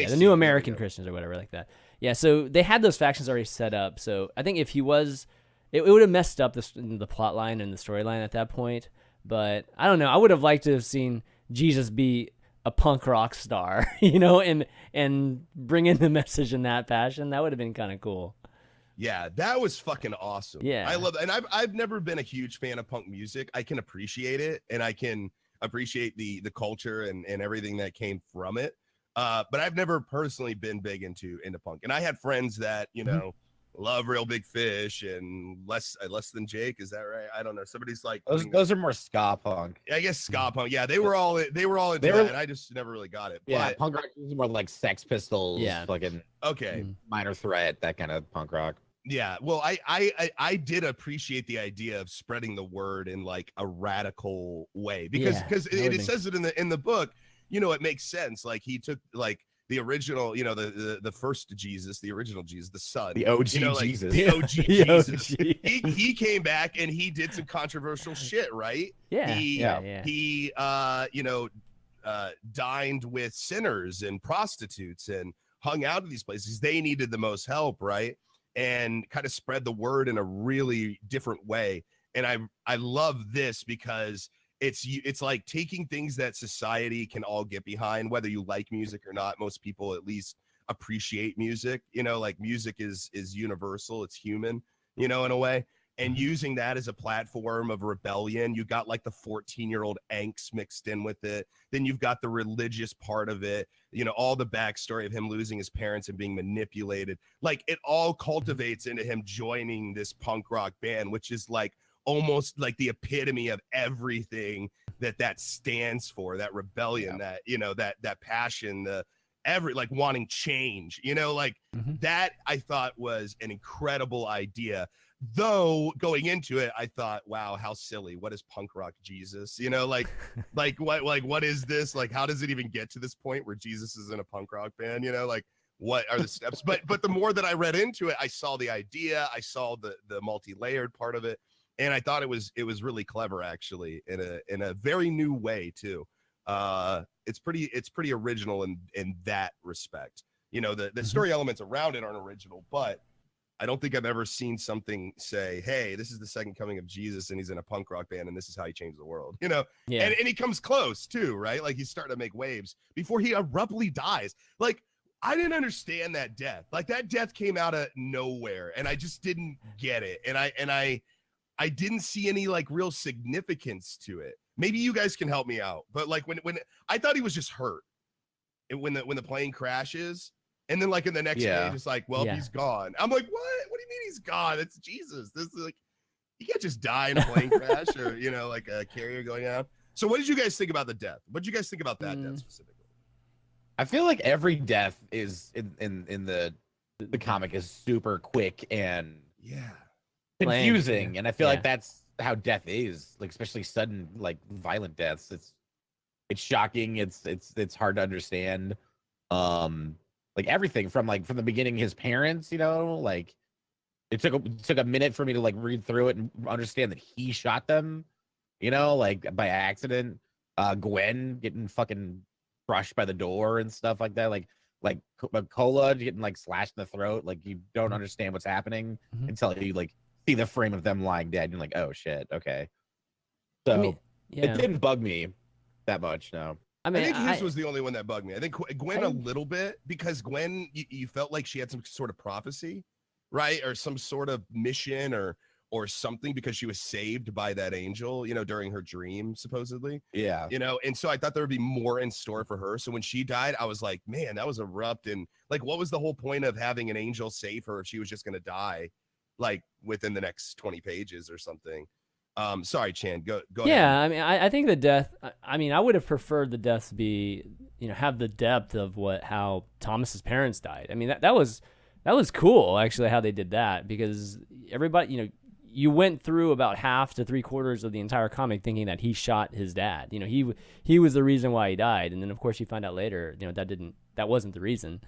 the New American Christians or whatever like that. Yeah, so they had those factions already set up. So I think if he was, it would have messed up the plot line and the storyline at that point. But I don't know. I would have liked to have seen Jesus be a punk rock star, you know, and bring in the message in that fashion. That would have been kind of cool. Yeah, that was fucking awesome. Yeah. I love, and I've never been a huge fan of punk music. I can appreciate it, and I can appreciate the culture and everything that came from it. But I've never personally been big into punk. And I had friends that, you know, love Real Big Fish and less than Jake. Is that right? I don't know. Somebody's like Those are more ska punk. I guess ska punk. Yeah, they were all into that, and I just never really got it. Yeah, But, punk rock is more like Sex Pistols, Yeah. fucking okay. Minor Threat, that kind of punk rock. Yeah, well, I did appreciate the idea of spreading the word in like a radical way because it says it in the book. You know, it makes sense. Like he took like the original, you know, the first Jesus, the original Jesus, the son, The OG you know, like, Jesus, the OG Jesus. OG. He came back and he did some controversial shit, right? Yeah, He you know, dined with sinners and prostitutes and hung out at these places. They needed the most help, right? And kind of spread the word in a really different way. And I love this because it's like taking things that society can all get behind, whether you like music or not. Most people at least appreciate music, you know, like music is universal, it's human, you know, in a way. And using that as a platform of rebellion, you got like the 14-year-old angst mixed in with it. Then you've got the religious part of it, you know, all the backstory of him losing his parents and being manipulated. Like it all cultivates into him joining this punk rock band, which is like almost like the epitome of everything that stands for, that rebellion, that, you know, that passion, like wanting change, you know, like that I thought was an incredible idea. Though going into it, I thought, wow, how silly. What is punk rock Jesus? You know, like what is this? Like, how does it even get to this point where Jesus is in a punk rock band? You know, like what are the steps? But the more that I read into it, I saw the idea, I saw the multi-layered part of it, and I thought it was really clever, actually, in a very new way too. It's pretty original in that respect. You know, the story elements around it aren't original, but I don't think I've ever seen something say, hey, this is the second coming of Jesus and he's in a punk rock band and this is how he changed the world, you know? Yeah. And he comes close too, right? Like he's starting to make waves before he abruptly dies. Like I didn't understand that death. Like that death came out of nowhere and I just didn't get it. And I didn't see any like real significance to it. Maybe you guys can help me out. But like when I thought he was just hurt when the plane crashes. And then, like in the next page, it's like, well, he's gone. I'm like, what? What do you mean he's gone? It's Jesus. This is like, you can't just die in a plane crash or, you know, like a carrier going out. So, what did you guys think about the death? What did you guys think about that death specifically? I feel like every death is in the comic is super quick and confusing, and I feel like that's how death is. Like especially sudden, like violent deaths. It's shocking. It's hard to understand. Like everything from the beginning, his parents, you know, like it took a minute for me to like read through it and understand that he shot them, you know, like by accident. Gwen getting fucking crushed by the door and stuff like that, like Cola getting like slashed in the throat. Like you don't understand what's happening until you like see the frame of them lying dead. And you're like, oh shit, okay. So it didn't bug me that much, no. I think his was the only one that bugged me. I think Gwen a little bit, because Gwen, you felt like she had some sort of prophecy, right? Or some sort of mission or something, because she was saved by that angel, you know, during her dream, supposedly. Yeah. You know, and so I thought there would be more in store for her. So when she died, I was like, man, that was abrupt. And like, what was the whole point of having an angel save her if she was just going to die, like within the next 20 pages or something? Sorry, Chan, go yeah, ahead. I mean, I think the death, I mean, I would have preferred the deaths be, you know, have the depth of how Thomas's parents died. I mean, that was cool, actually, how they did that, because everybody, you know, you went through about half to 3/4 of the entire comic thinking that he shot his dad. You know, he was the reason why he died. And then of course you find out later, you know, that wasn't the reason.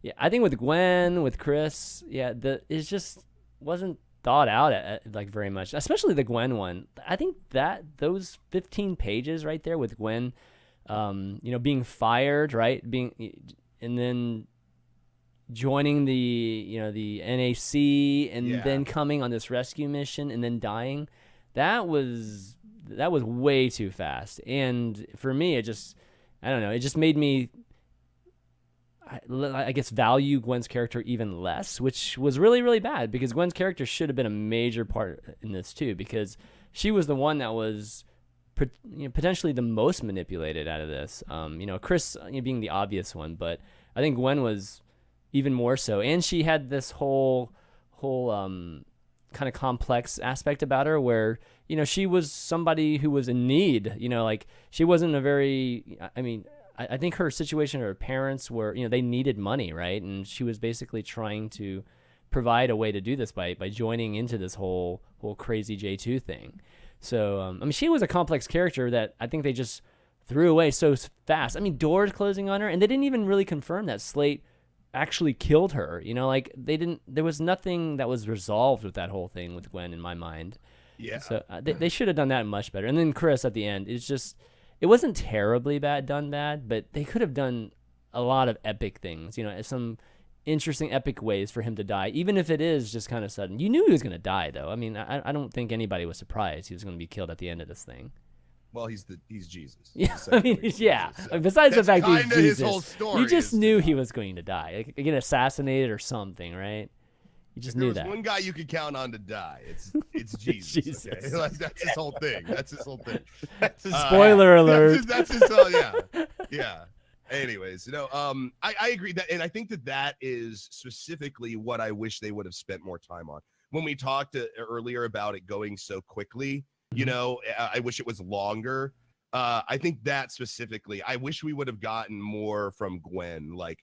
Yeah. I think with Gwen, with Chris, it just wasn't thought out like very much, especially the Gwen one. I think that those 15 pages right there with Gwen, you know, being fired, right? And then joining the NAC and then coming on this rescue mission and then dying. That was that was way too fast. And for me, I don't know, it just made me, I guess, value Gwen's character even less, which was really, really bad, because Gwen's character should have been a major part in this too, because she was the one that was potentially the most manipulated out of this. Chris being the obvious one, but I think Gwen was even more so, and she had this whole kind of complex aspect about her, where she was somebody who was in need. Like, she wasn't a very. I think her situation, her parents were, they needed money, right? And she was basically trying to provide a way to do this by joining into this whole crazy J2 thing. So, she was a complex character that I think they just threw away so fast. Doors closing on her, and they didn't even really confirm that Slate actually killed her. There was nothing that was resolved with that whole thing with Gwen, in my mind. Yeah. So they should have done that much better. And then Chris at the end, it wasn't terribly done bad, but they could have done a lot of epic things, some interesting epic ways for him to die, even if it is just kind of sudden. You knew he was going to die, though. I don't think anybody was surprised he was going to be killed at the end of this thing. Well, he's Jesus. Yeah, yeah. So besides the fact he's Jesus, his whole story, you just knew he was going to die, like, get assassinated or something, right? You just knew that. There's one guy you could count on to die. It's Jesus. Jesus. Okay? Like, that's his whole thing. Spoiler alert. That's his whole, yeah. Yeah. Anyways, I agree that, and I think that is specifically what I wish they would have spent more time on. When we talked earlier about it going so quickly, I wish it was longer. I think that specifically, I wish we would have gotten more from Gwen, like,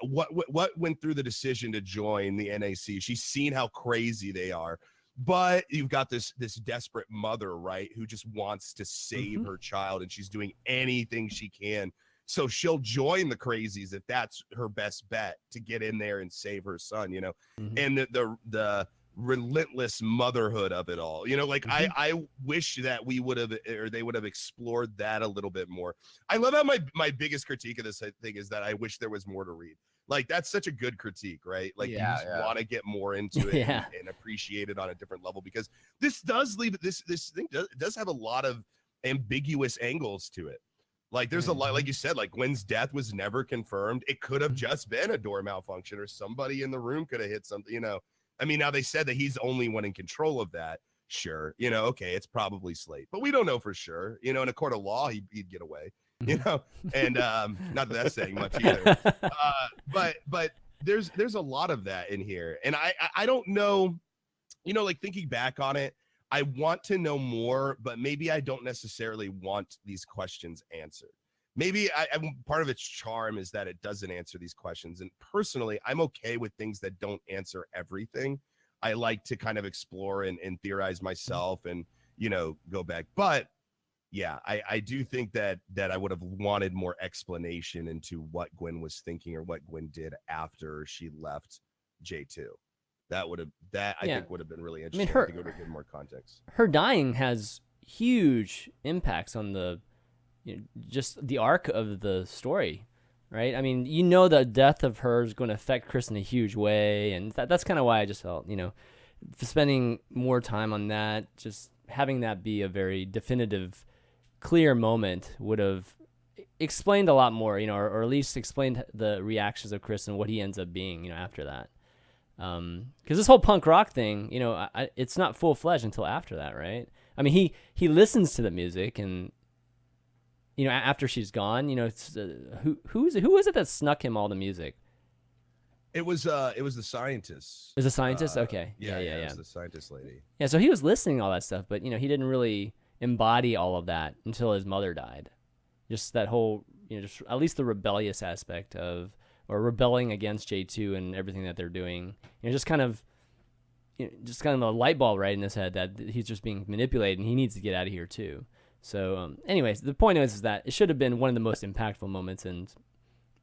what went through the decision to join the NAC. She's seen how crazy they are, but you've got this desperate mother, right, who just wants to save her child, and she's doing anything she can. So she'll join the crazies if that's her best bet to get in there and save her son, and the relentless motherhood of it all, I wish that we would have, or they would have explored that a little bit more. I love how my biggest critique of this thing is that I wish there was more to read. Like, that's such a good critique, right? Like, you just want to get more into it and appreciate it on a different level, because this does leave this thing does have a lot of ambiguous angles to it. Like, there's a lot, like you said, like, Gwen's death was never confirmed. It could have just been a door malfunction, or somebody in the room could have hit something, now they said that he's the only one in control of that. Sure. Okay, it's probably Slate, but we don't know for sure. In a court of law, he'd get away, and not that that's saying much either. But there's a lot of that in here. And I don't know, like, thinking back on it, I want to know more, but maybe I don't necessarily want these questions answered. Maybe part of its charm is that it doesn't answer these questions. And personally, I'm okay with things that don't answer everything. I like to kind of explore and theorize myself and, go back. But yeah, I do think that I would have wanted more explanation into what Gwen was thinking, or what Gwen did after she left J2. I think would have been really interesting to go to give more context. Her dying has huge impacts on just the arc of the story, right? The death of her is going to affect Chris in a huge way, and that's kind of why I just felt, spending more time on that, just having that be a very definitive, clear moment would have explained a lot more, or at least explained the reactions of Chris and what he ends up being, after that. Because this whole punk rock thing, it's not full-fledged until after that, right? He listens to the music, and after she's gone, it's who was it that snuck him all the music? It was the scientist. Is the scientist? Okay. Yeah. It was the scientist lady. Yeah, so he was listening to all that stuff, but he didn't really embody all of that until his mother died. Just that whole, just at least the rebellious aspect of, or rebelling against J2 and everything that they're doing. Just kind of a light bulb right in his head that he's just being manipulated and he needs to get out of here too. So, anyways, the point is that it should have been one of the most impactful moments, and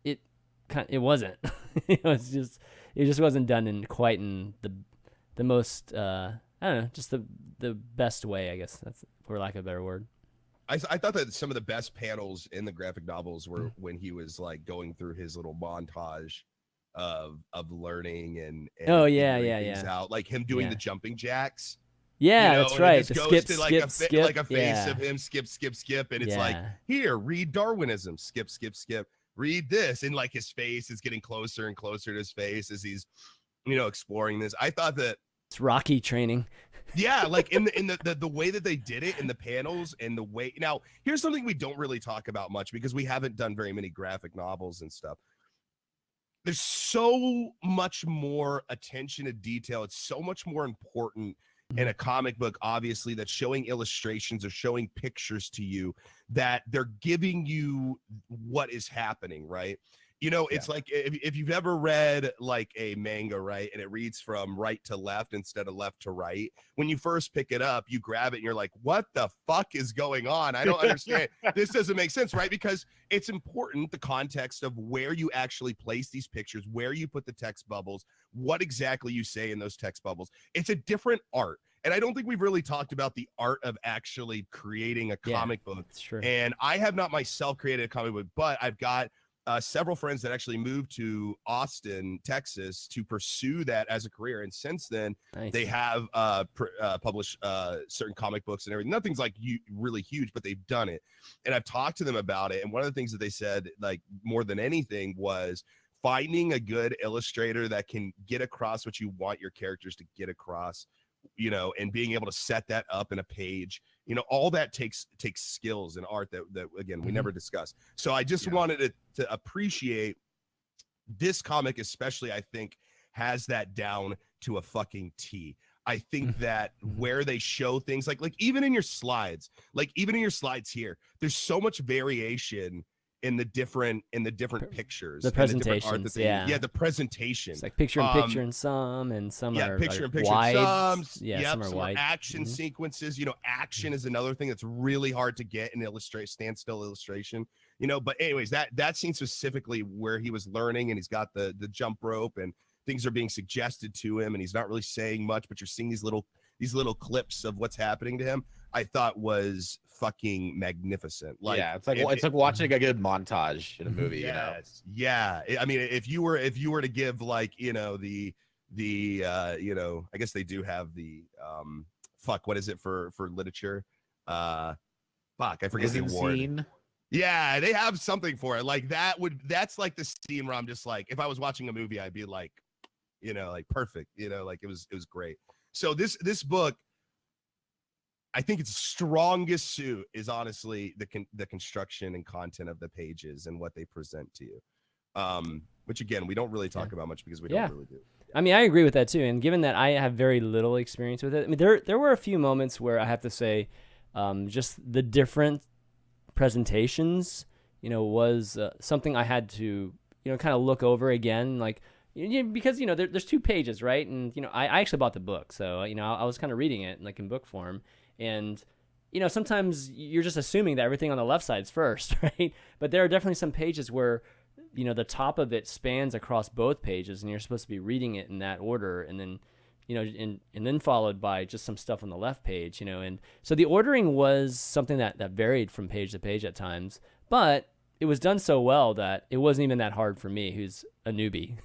it wasn't. it just wasn't done in the most I don't know, just the best way, I guess, that's for lack of a better word. I thought that some of the best panels in the graphic novels were when he was like going through his little montage of learning and oh yeah out, like him doing the jumping jacks. Yeah, know, that's and it right. just The goes skip, to skip. like a face Yeah. of him, skip, and it's like, Yeah. here, read Darwinism, skip, read this, and like his face is getting closer and closer to his face as he's, exploring this. I thought that It's Rocky training. yeah, like in the way that they did it in the panels and the way. Now, here's something we don't really talk about much because we haven't done very many graphic novels and stuff. There's so much more attention to detail. It's so much more important in a comic book, obviously, that's showing illustrations or showing pictures to you, that they're giving you what is happening, right? It's like if you've ever read like a manga, right, and it reads from right to left instead of left to right, when you first pick it up, you grab it and you're like, what the fuck is going on? I don't understand. This doesn't make sense, right? Because it's important, the context of where you actually place these pictures, where you put the text bubbles, what exactly you say in those text bubbles. It's a different art. And I don't think we've really talked about the art of actually creating a comic book. That's true. And I have not myself created a comic book, but I've got several friends that actually moved to Austin, Texas to pursue that as a career. And since then, they have published certain comic books and everything. Nothing's like really huge, but they've done it. And I've talked to them about it. And one of the things that they said, like more than anything, was finding a good illustrator that can get across what you want your characters to get across, and being able to set that up in a page. All that takes skills and art that again, we never discuss. So I just wanted to appreciate this comic, especially, I think, has that down to a fucking T. I think that where they show things like even in your slides, here, there's so much variation in the different pictures, the presentations, the presentation. It's like picture in picture in some, and some are picture in picture wide. Some are wide. action sequences. Action is another thing that's really hard to get in standstill illustration. But anyways, that scene specifically where he was learning and he's got the jump rope and things are being suggested to him and he's not really saying much, but you're seeing these little clips of what's happening to him, I thought was fucking magnificent. It's like watching a good montage in a movie. Yes, yeah. I mean, if you were to give the I guess they do have the what is it for literature? I forget the award. Scene. Yeah, they have something for it. Like that's like the scene where I'm just like, if I was watching a movie, I'd be like, like perfect. Like it was great. So this book, I think its strongest suit is honestly the construction and content of the pages and what they present to you. Which again, we don't really talk about much because we don't really do. I mean, I agree with that too. And given that I have very little experience with it, I mean, there were a few moments where I have to say, just the different presentations, was something I had to, kind of look over again, like, because there's 2 pages, right? And I actually bought the book, so I was kind of reading it like in book form, and sometimes you're just assuming that everything on the left side's first, right? But there are definitely some pages where the top of it spans across both pages, and you're supposed to be reading it in that order, and then and then followed by just some stuff on the left page, and so the ordering was something that varied from page to page at times, but it was done so well that it wasn't even that hard for me, who's a newbie.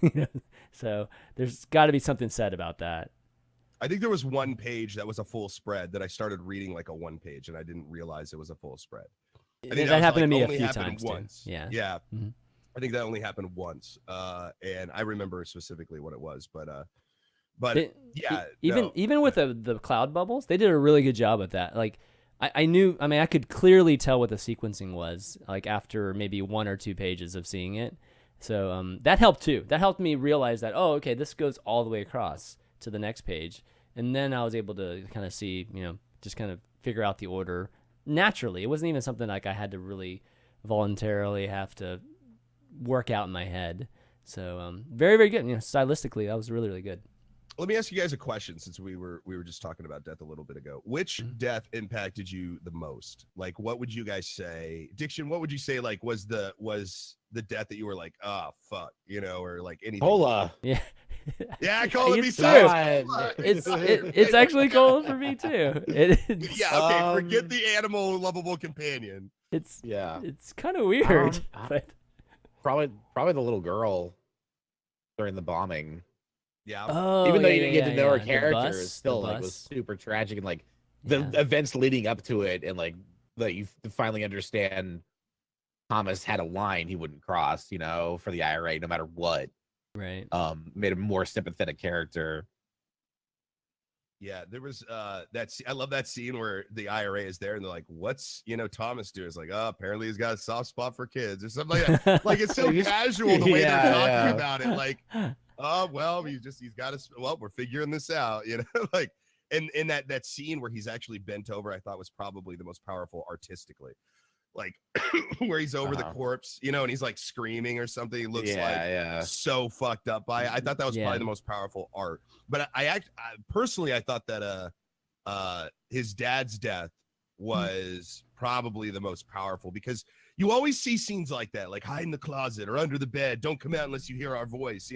So there's got to be something said about that. I think there was one page that was a full spread that I started reading like a one page, and I didn't realize it was a full spread. I think that happened to me a only few happened times once. too. Yeah. Mm-hmm. I think that only happened once, and I remember specifically what it was, but even with the cloud bubbles, they did a really good job at that. Like I could clearly tell what the sequencing was, like after maybe 1 or 2 pages of seeing it. So that helped too. That helped me realize that, oh, okay, this goes all the way across to the next page. And then I was able to kind of see, just kind of figure out the order naturally. It wasn't even something like I had to really voluntarily have to work out in my head. So very, very good. Stylistically, that was really, really good. Let me ask you guys a question, since we were just talking about death a little bit ago. Which death impacted you the most? Like, what would you guys say? Diction, what would you say, like, was the death that you were like, oh, fuck, or like anything? Cola. Yeah. Yeah, Cola, me too. It's actually Cola for me too. Yeah, okay, forget the animal lovable companion. It's kind of weird. But probably the little girl during the bombing. Yeah. Oh, Even though yeah, you yeah, didn't get yeah, to know her yeah. The character, bus, still the like was bus. super tragic, and like the Yeah, events leading up to it, and like that you finally understand Thomas had a line he wouldn't cross, you know, for the IRA no matter what. right. Made a more sympathetic character. Yeah, there was I love that scene where the IRA is there and they're like, "What's Thomas doing?" It's like, "Oh, apparently he's got a soft spot for kids or something like that." Like it's so casual the way they're talking about it. Like, "Oh, well, he's got us. Well, we're figuring this out," like. And in that scene where he's actually bent over, I thought was probably the most powerful artistically. Like where he's over the corpse, and he's like screaming or something. He looks so fucked up by it. I thought that was probably the most powerful art. But I personally, I thought that his dad's death was probably the most powerful, because you always see scenes like that, like hide in the closet or under the bed, don't come out unless you hear our voice,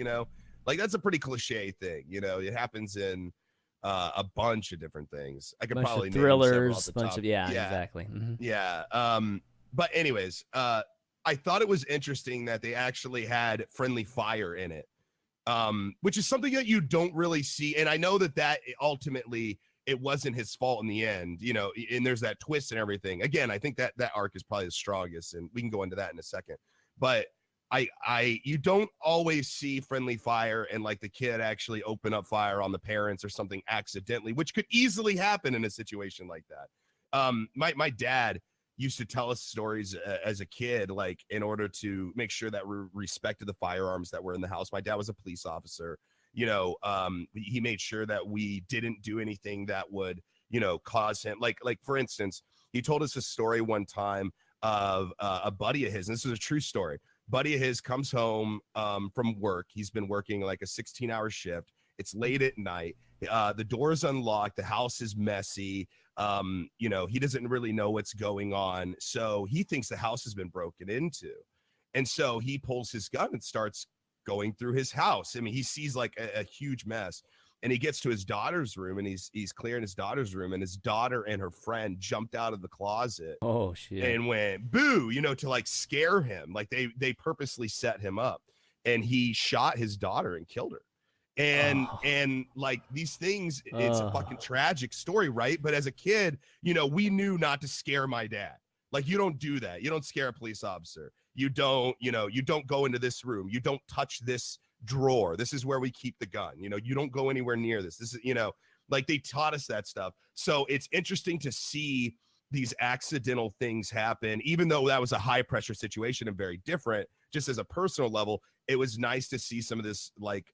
like that's a pretty cliche thing. It happens in a bunch of different things. I could probably name thrillers, several off the top. exactly. Mm-hmm. Yeah. But anyways, I thought it was interesting that they actually had friendly fire in it, which is something that you don't really see. And I know that ultimately it wasn't his fault in the end, and there's that twist and everything. Again, I think that arc is probably the strongest, and we can go into that in a second. But you don't always see friendly fire and like the kid actually open up fire on the parents or something accidentally, which could easily happen in a situation like that. My dad used to tell us stories as a kid, like in order to make sure that we respected the firearms that were in the house. My dad was a police officer. He made sure that we didn't do anything that would, cause him, like for instance, he told us a story one time of a buddy of his, and this is a true story. Buddy of his comes home from work. He's been working like a 16-hour shift. It's late at night. The door is unlocked. The house is messy. He doesn't really know what's going on. So he thinks the house has been broken into. And so he pulls his gun and starts going through his house. I mean, he sees like a huge mess, and he gets to his daughter's room, and he's clearing his daughter's room, and his daughter and her friend jumped out of the closet. Oh shit. And went boo, to like scare him. Like they purposely set him up, and he shot his daughter and killed her. And like these things, it's a fucking tragic story, right? But as a kid, we knew not to scare my dad. Like, you don't do that. You don't scare a police officer. You don't go into this room. You don't touch this drawer. This is where we keep the gun. You don't go anywhere near this. This is, like they taught us that stuff. So it's interesting to see these accidental things happen, even though that was a high pressure situation and very different. Just as a personal level, it was nice to see some of this, like,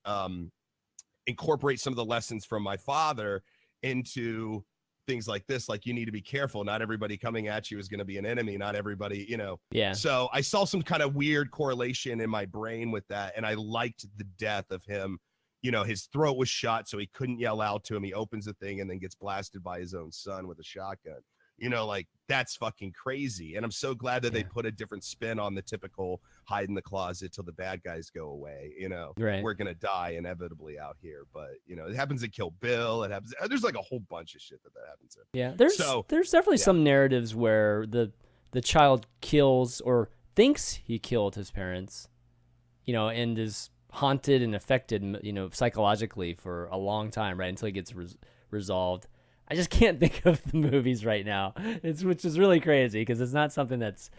incorporate some of the lessons from my father into things like this. Like, you need to be careful. Not everybody coming at you is going to be an enemy. Not everybody, Yeah. So I saw some kind of weird correlation in my brain with that. And I liked the death of him. His throat was shot, so he couldn't yell out to him. He opens the thing and then gets blasted by his own son with a shotgun. Like, that's fucking crazy. And I'm so glad that they put a different spin on the typical hide in the closet till the bad guys go away. Right. We're going to die inevitably out here. But, it happens in Kill Bill. It happens. There's like a whole bunch of shit that happens in. Yeah. There's definitely some narratives where the child kills or thinks he killed his parents, and is haunted and affected, psychologically for a long time, right? Until he gets resolved. I just can't think of the movies right now. Which is really crazy, because it's not something that's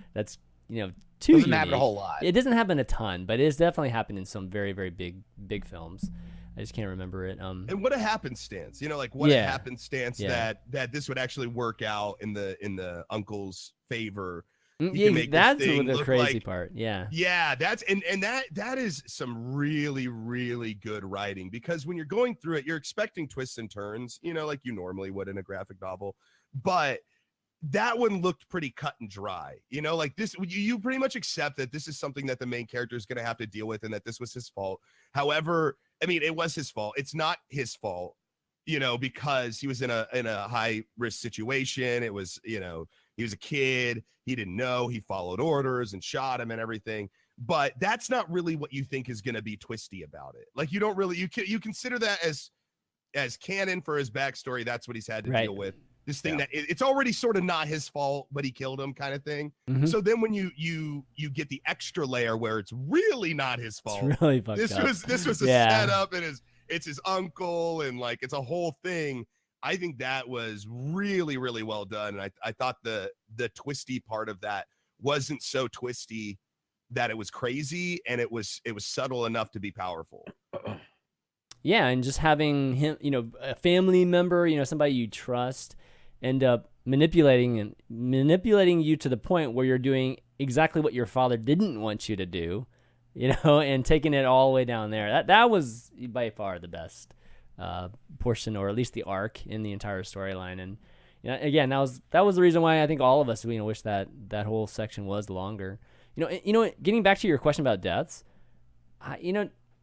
too doesn't happen a whole lot. It doesn't happen a ton, but it's definitely happened in some very, very big films. I just can't remember it. And what a happenstance, like what a happenstance that this would actually work out in the uncle's favor. That's the crazy part. Yeah, that's and that is some really, really good writing, because when you're going through it, you're expecting twists and turns, like you normally would in a graphic novel. But that one looked pretty cut and dry, like this, you pretty much accept that this is something that the main character is going to have to deal with, and that this was his fault. However, I mean, it was his fault. It's not his fault, because he was in a high risk situation. It was, he was a kid. He didn't know. He followed orders and shot him and everything. But that's not really what you think is going to be twisty about it. Like, you don't really, you consider that as canon for his backstory. That's what he's had to deal with. This thing that it's already sort of not his fault, but he killed him, kind of thing. Mm-hmm. So then when you get the extra layer where it's really not his fault. It's really fucked up. This was a setup, and it's his uncle, and like it's a whole thing. I think that was really, really well done. And I thought the twisty part of that wasn't so twisty that it was crazy, and it was subtle enough to be powerful. Yeah, and just having him, a family member, somebody you trust, end up manipulating you to the point where you're doing exactly what your father didn't want you to do, and taking it all the way down there. That was by far the best portion, or at least the arc in the entire storyline. And again, that was the reason why I think all of us wish that whole section was longer. Getting back to your question about deaths,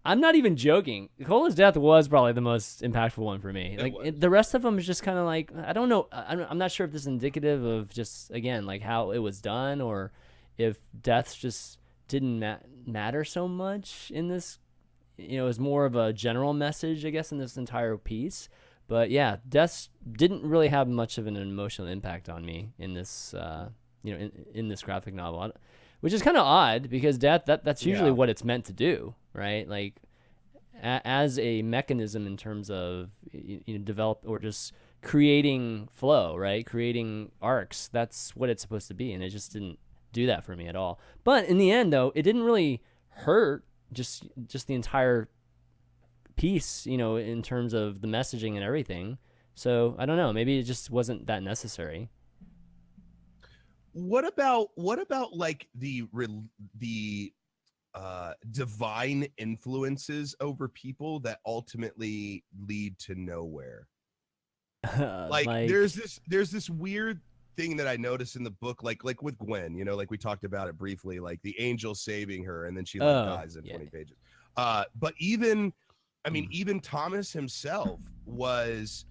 I'm not even joking. Cola's death was probably the most impactful one for me. The rest of them is just kind of like, I don't know. I'm not sure if this is indicative of just, again, like how it was done, or if deaths just didn't matter so much in this. It was more of a general message, I guess, in this entire piece. But yeah, deaths didn't really have much of an emotional impact on me in this, in this graphic novel, which is kind of odd because that's usually what it's meant to do, right? Like as a mechanism in terms of develop or just creating flow, right? Creating arcs. That's what it's supposed to be, and it just didn't do that for me at all. But in the end, though, it didn't really hurt just the entire piece, in terms of the messaging and everything. So I don't know, maybe it just wasn't that necessary. What about like the divine influences over people that ultimately lead to nowhere? Like there's this weird thing that I noticed in the book, like with Gwen, like we talked about it briefly, like the angel saving her and then she dies in 20 pages. But even Thomas himself was,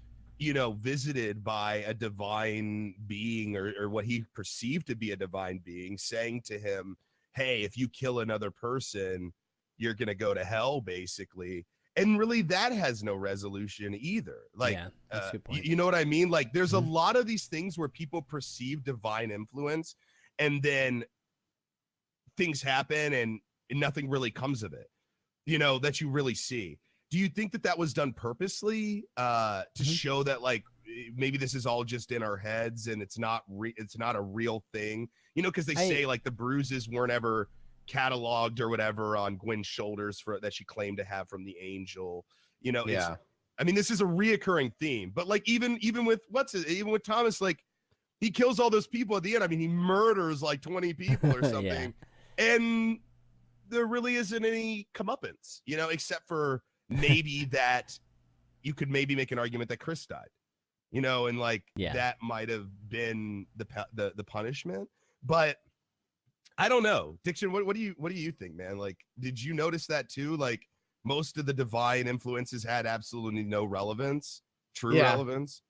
visited by a divine being, or what he perceived to be a divine being, saying to him, hey, if you kill another person, you're going to go to hell, basically. And really, that has no resolution either. Like, yeah, that's a good point. You know what I mean? Like, there's a lot of these things where people perceive divine influence, and then things happen and nothing really comes of it, that you really see. Do you think that was done purposely to show that, like, maybe this is all just in our heads and it's not a real thing? Because they say like the bruises weren't ever cataloged or whatever on Gwen's shoulders that she claimed to have from the angel. This is a reoccurring theme, but like even with Thomas, like he kills all those people at the end. He murders like 20 people or something, and there really isn't any comeuppance, except for maybe that you could maybe make an argument that Chris died, and like that might have been the punishment. But I don't know. Diction, what do you think, man? Like, did you notice that too? Like, most of the divine influences had absolutely no relevance, relevance.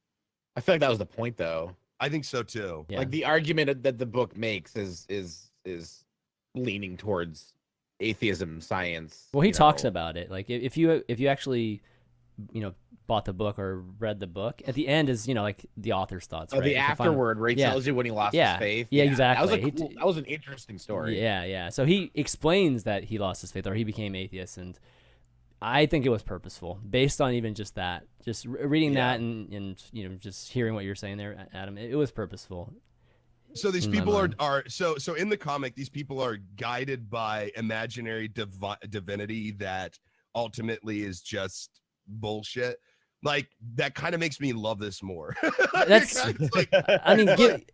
I feel like that was the point, though. I think so too. Yeah. Like the argument that the book makes is leaning towards atheism, science. Well, he talks about it. Like if you actually, bought the book or read the book, at the end is like the author's thoughts. Right? The afterword where he tells you when he lost his faith. Yeah, exactly. That was an interesting story. Yeah. So he explains that he lost his faith or he became atheist, and I think it was purposeful based on even just that. Just reading that and just hearing what you're saying there, Adam. It was purposeful. So these people are so in the comic, these people are guided by imaginary divinity that ultimately is just bullshit. Like, that kind of makes me love this more. That's like,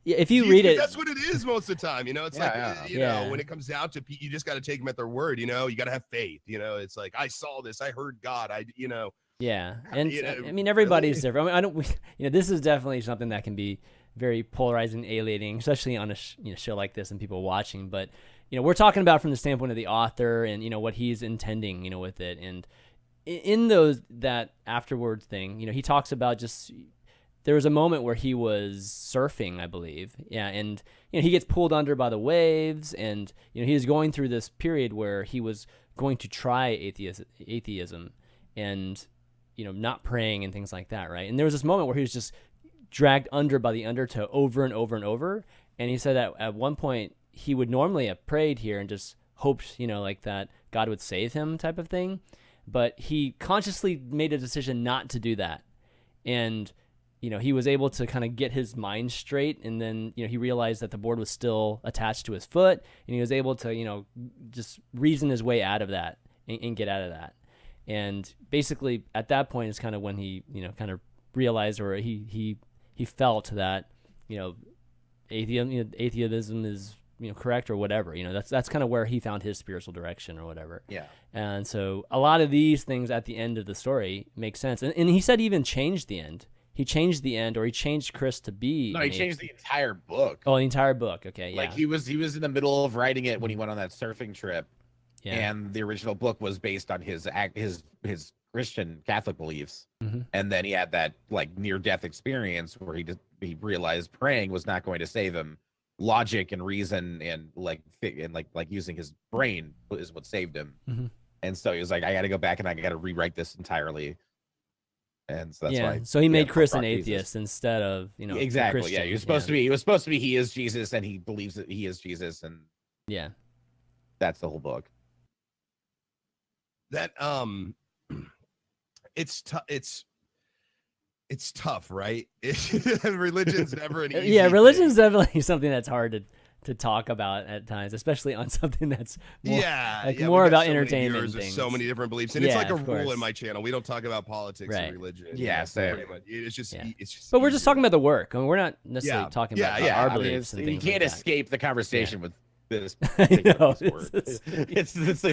if you read it, that's what it is most of the time. It's when it comes down to, you just got to take them at their word. You got to have faith. It's like, I saw this, I heard God. Yeah, and everybody's different. I don't. This is definitely something that can be very polarizing, alienating, especially on a show like this and people watching. But we're talking about from the standpoint of the author and what he's intending, with it. And in that afterward thing, he talks about just, there was a moment where he was surfing, I believe. Yeah. And, he gets pulled under by the waves, and, he was going through this period where he was going to try atheism and, not praying and things like that. Right. And there was this moment where he was just dragged under by the undertow over and over and over. And he said that at one point he would normally have prayed here and just hoped, like that God would save him type of thing. but he consciously made a decision not to do that. And, he was able to kind of get his mind straight. And then, he realized that the board was still attached to his foot, and he was able to, just reason his way out of that and get out of that. And basically at that point is kind of when he, kind of realized, or he felt that, atheism is, correct or whatever. That's kind of where he found his spiritual direction or whatever. Yeah. And so a lot of these things at the end of the story make sense. And he said he even changed the end. He changed the end, or he changed Chris to be. No, he changed the entire book. Oh, the entire book. Okay, yeah. Like he was in the middle of writing it when he went on that surfing trip. Yeah. And the original book was based on his Christian Catholic beliefs. Mm-hmm. And then he had that like near-death experience where he realized praying was not going to save him. Logic and reason and like using his brain is what saved him. Mm-hmm. And so he was like, I got to go back and I got to rewrite this entirely. And so that's why. So he made Chris an atheist instead of, exactly. Christian. Yeah, he was supposed to be he is Jesus, and he believes that he is Jesus, and that's the whole book. That it's tough, right? Religion's never an easy religion's thing. definitely something that's hard to talk about at times, especially on something that's more, more about entertainment and things. So many different beliefs, and it's like a rule in my channel. We don't talk about politics and religion. Yeah, same. It's just. But we're just talking about the work. I mean, we're not necessarily talking about our beliefs. You can't escape the conversation with this. It's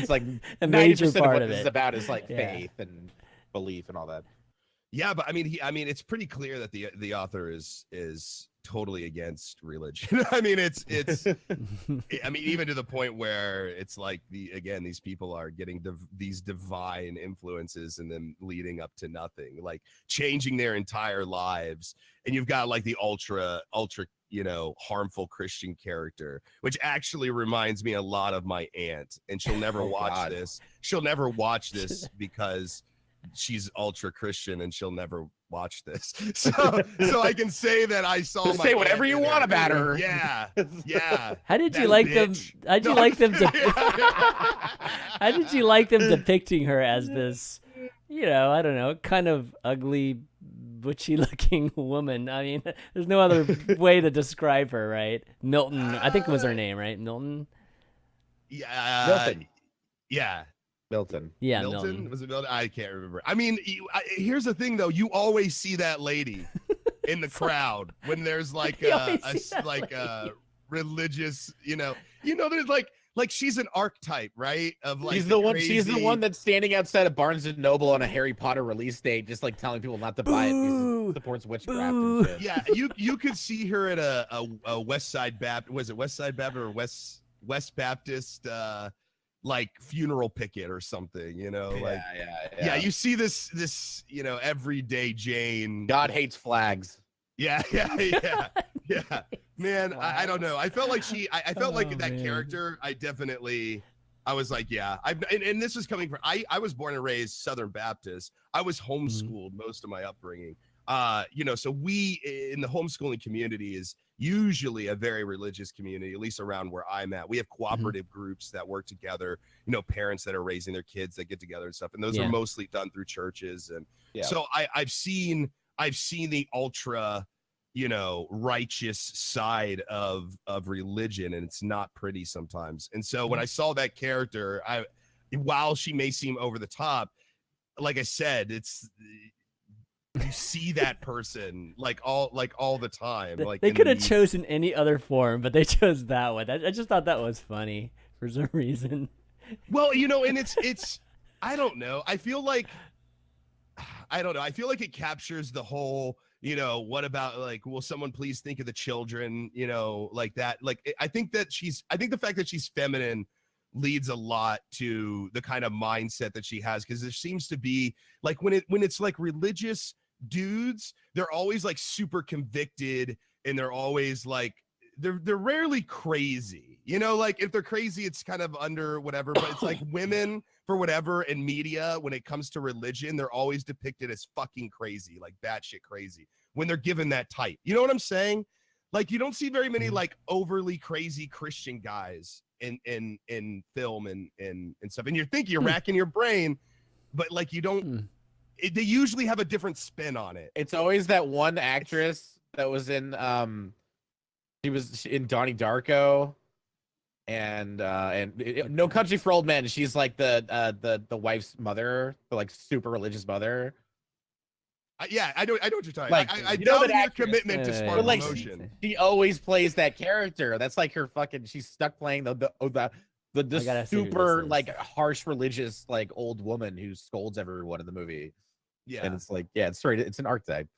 like a major 90% part of what of this it. is about is like faith and belief and all that. Yeah, but I mean, it's pretty clear that the author is totally against religion. I mean, it's I mean, even to the point where it's like these people are getting these divine influences and then leading up to nothing, like changing their entire lives. And you've got like the ultra harmful Christian character, which actually reminds me a lot of my aunt, and she'll never watch this. She'll never watch this because she's ultra Christian and she'll never watch this. So I can say that I saw say whatever you want about her. Yeah. How did you like them? How did you like them? How did you like them depicting her as this, I don't know, kind of ugly, butchy looking woman? I mean, there's no other way to describe her, right? Milton, I think was her name, right? Milton. Yeah. Milton. Yeah. Milton. Yeah, Milton. Was it Milton? I can't remember. I mean, here's the thing, though. You always see that lady in the crowd when there's like a religious, there's like she's an archetype, right? Of like she's the one that's standing outside of Barnes and Noble on a Harry Potter release date, just like telling people not to buy it because it supports witchcraft and shit. Yeah, you could see her at a West Side Baptist. Was it West Side Baptist or West Baptist? Like funeral picket or something, yeah. You see this, everyday Jane. God hates flags. Yeah. Man, I don't know. I felt like I felt like that character. I was like, yeah. And this is coming from. I was born and raised Southern Baptist. I was homeschooled most of my upbringing. So we in the homeschooling community is usually a very religious community, at least around where I'm at. We have cooperative groups that work together, parents that are raising their kids that get together and stuff. And those are mostly done through churches. And so I've seen the ultra, righteous side of religion, and it's not pretty sometimes. And so when I saw that character, while she may seem over the top, like I said, you see that person like all the time. Like they could have chosen any other form, but they chose that one. I just thought that was funny for some reason. Well, and it's I don't know. I feel like it captures the whole, what about like, will someone please think of the children, like that. Like I think the fact that she's feminine leads a lot to the kind of mindset that she has, because there seems to be like when it's like religious dudes, they're always like super convicted, and they're always like they're rarely crazy, like if they're crazy it's kind of under whatever, but it's like women for whatever in media, when it comes to religion, they're always depicted as fucking crazy, like batshit crazy, when they're given that type. You know what I'm saying? Like you don't see very many like overly crazy Christian guys in film and stuff, and you're racking your brain. but like you don't. They usually have a different spin on it. It's always that one actress that was in she was in Donnie Darko and No Country for Old Men. She's like the wife's mother, the like super religious mother. Yeah, I know what you're talking. Like, I you know doubt that your actress, commitment to spark but like emotion. she always plays that character. That's like her fucking. She's stuck playing the I gotta see who super this is. like harsh religious like old woman who scolds everyone in the movie. Yeah, And it's like, yeah, it's an archetype.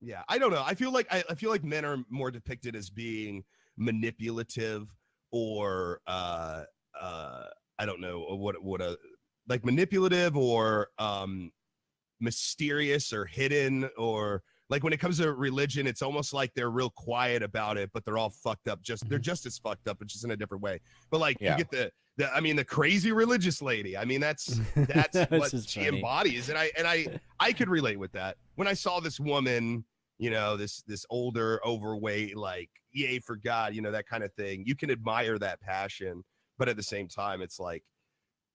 yeah. I don't know. I feel like men are more depicted as being manipulative or I don't know what a like manipulative or mysterious or hidden, or like when it comes to religion, it's almost like they're real quiet about it, but they're all fucked up. They're just as fucked up, but just in a different way. But like you get the crazy religious lady. I mean, that's what she embodies, and I could relate with that. When I saw this woman, you know, this older, overweight, like yay for God, you know, that kind of thing. You can admire that passion, but at the same time, it's like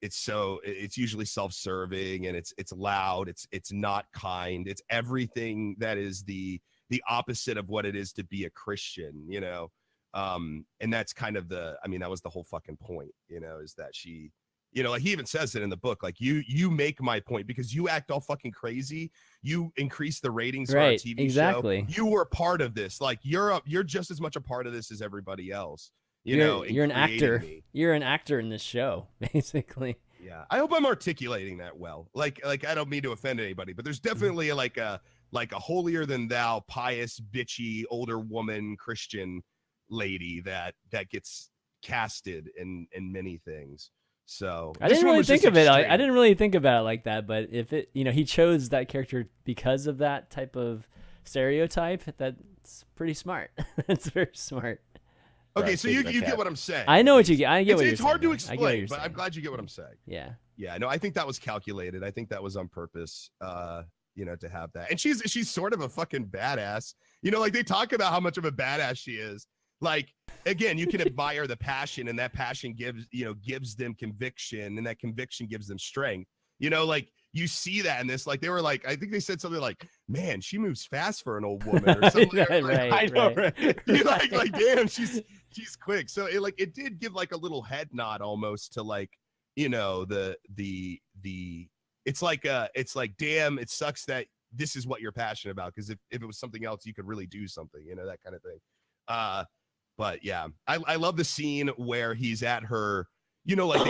it's usually self-serving, and it's loud, it's not kind, it's everything that is the opposite of what it is to be a Christian, you know. And that's kind of that was the whole fucking point, you know, is that she, you know, like he even says it in the book, like you make my point because you act all fucking crazy, you increase the ratings for our TV show, you were part of this, like you're just as much a part of this as everybody else. You're an actor. You're an actor in this show, basically. Yeah, I hope I'm articulating that well. Like I don't mean to offend anybody, but there's definitely like a holier than thou, pious, bitchy, older woman Christian lady that gets casted in many things. So I didn't really think of it. I didn't really think about it like that. But if it, you know, he chose that character because of that type of stereotype, that's pretty smart. That's very smart. Okay, so you get what I'm saying. I know what you get. I get what you're saying. It's hard to explain, but I'm glad you get what I'm saying. Yeah. Yeah, no, I think that was calculated. I think that was on purpose, you know, to have that. And she's sort of a fucking badass. You know, like they talk about how much of a badass she is. Like, again, you can admire the passion, and that passion gives them conviction, and that conviction gives them strength. You know, like you see that in this, like they were like, I think they said something like, man, she moves fast for an old woman or something. Right. You're like, damn, she's quick. So it did give like a little head nod almost to like, you know, it's like damn, it sucks that this is what you're passionate about, because if it was something else, you could really do something, you know, that kind of thing. But yeah, I love the scene where he's at her, you know, like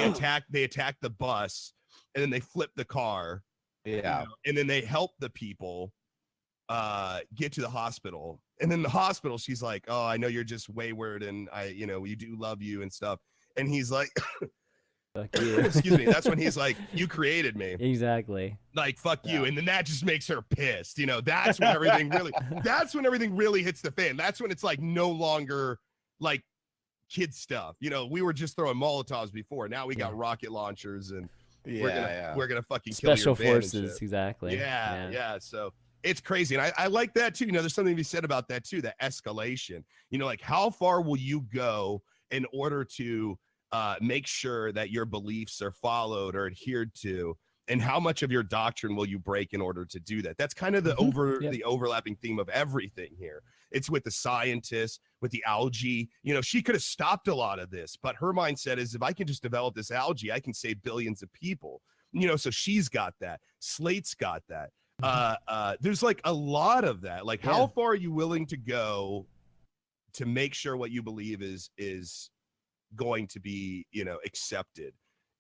they attack the bus, and then they flip the car, yeah, you know, and then they help the people get to the hospital, and then the hospital, she's like, oh, I know you're just wayward, and we do love you and stuff, and he's like, fuck you. Excuse me. That's when he's like, you created me. Exactly. Like, fuck you. And then that just makes her pissed. You know, that's when everything really hits the fan. That's when it's like no longer like kid stuff. You know, we were just throwing Molotovs before. Now we got rocket launchers, and we're gonna fucking kill special your forces. Exactly. Yeah. So it's crazy. And I like that too. You know, there's something to be said about that too, that escalation. You know, like how far will you go in order to make sure that your beliefs are followed or adhered to, and how much of your doctrine will you break in order to do that? That's kind of the the overlapping theme of everything here. It's with the scientists, with the algae. You know, she could have stopped a lot of this, but her mindset is, if I can just develop this algae, I can save billions of people. You know, so she's got that. Slate's got that. There's like a lot of that. Like, how far are you willing to go to make sure what you believe is going to be, you know, accepted,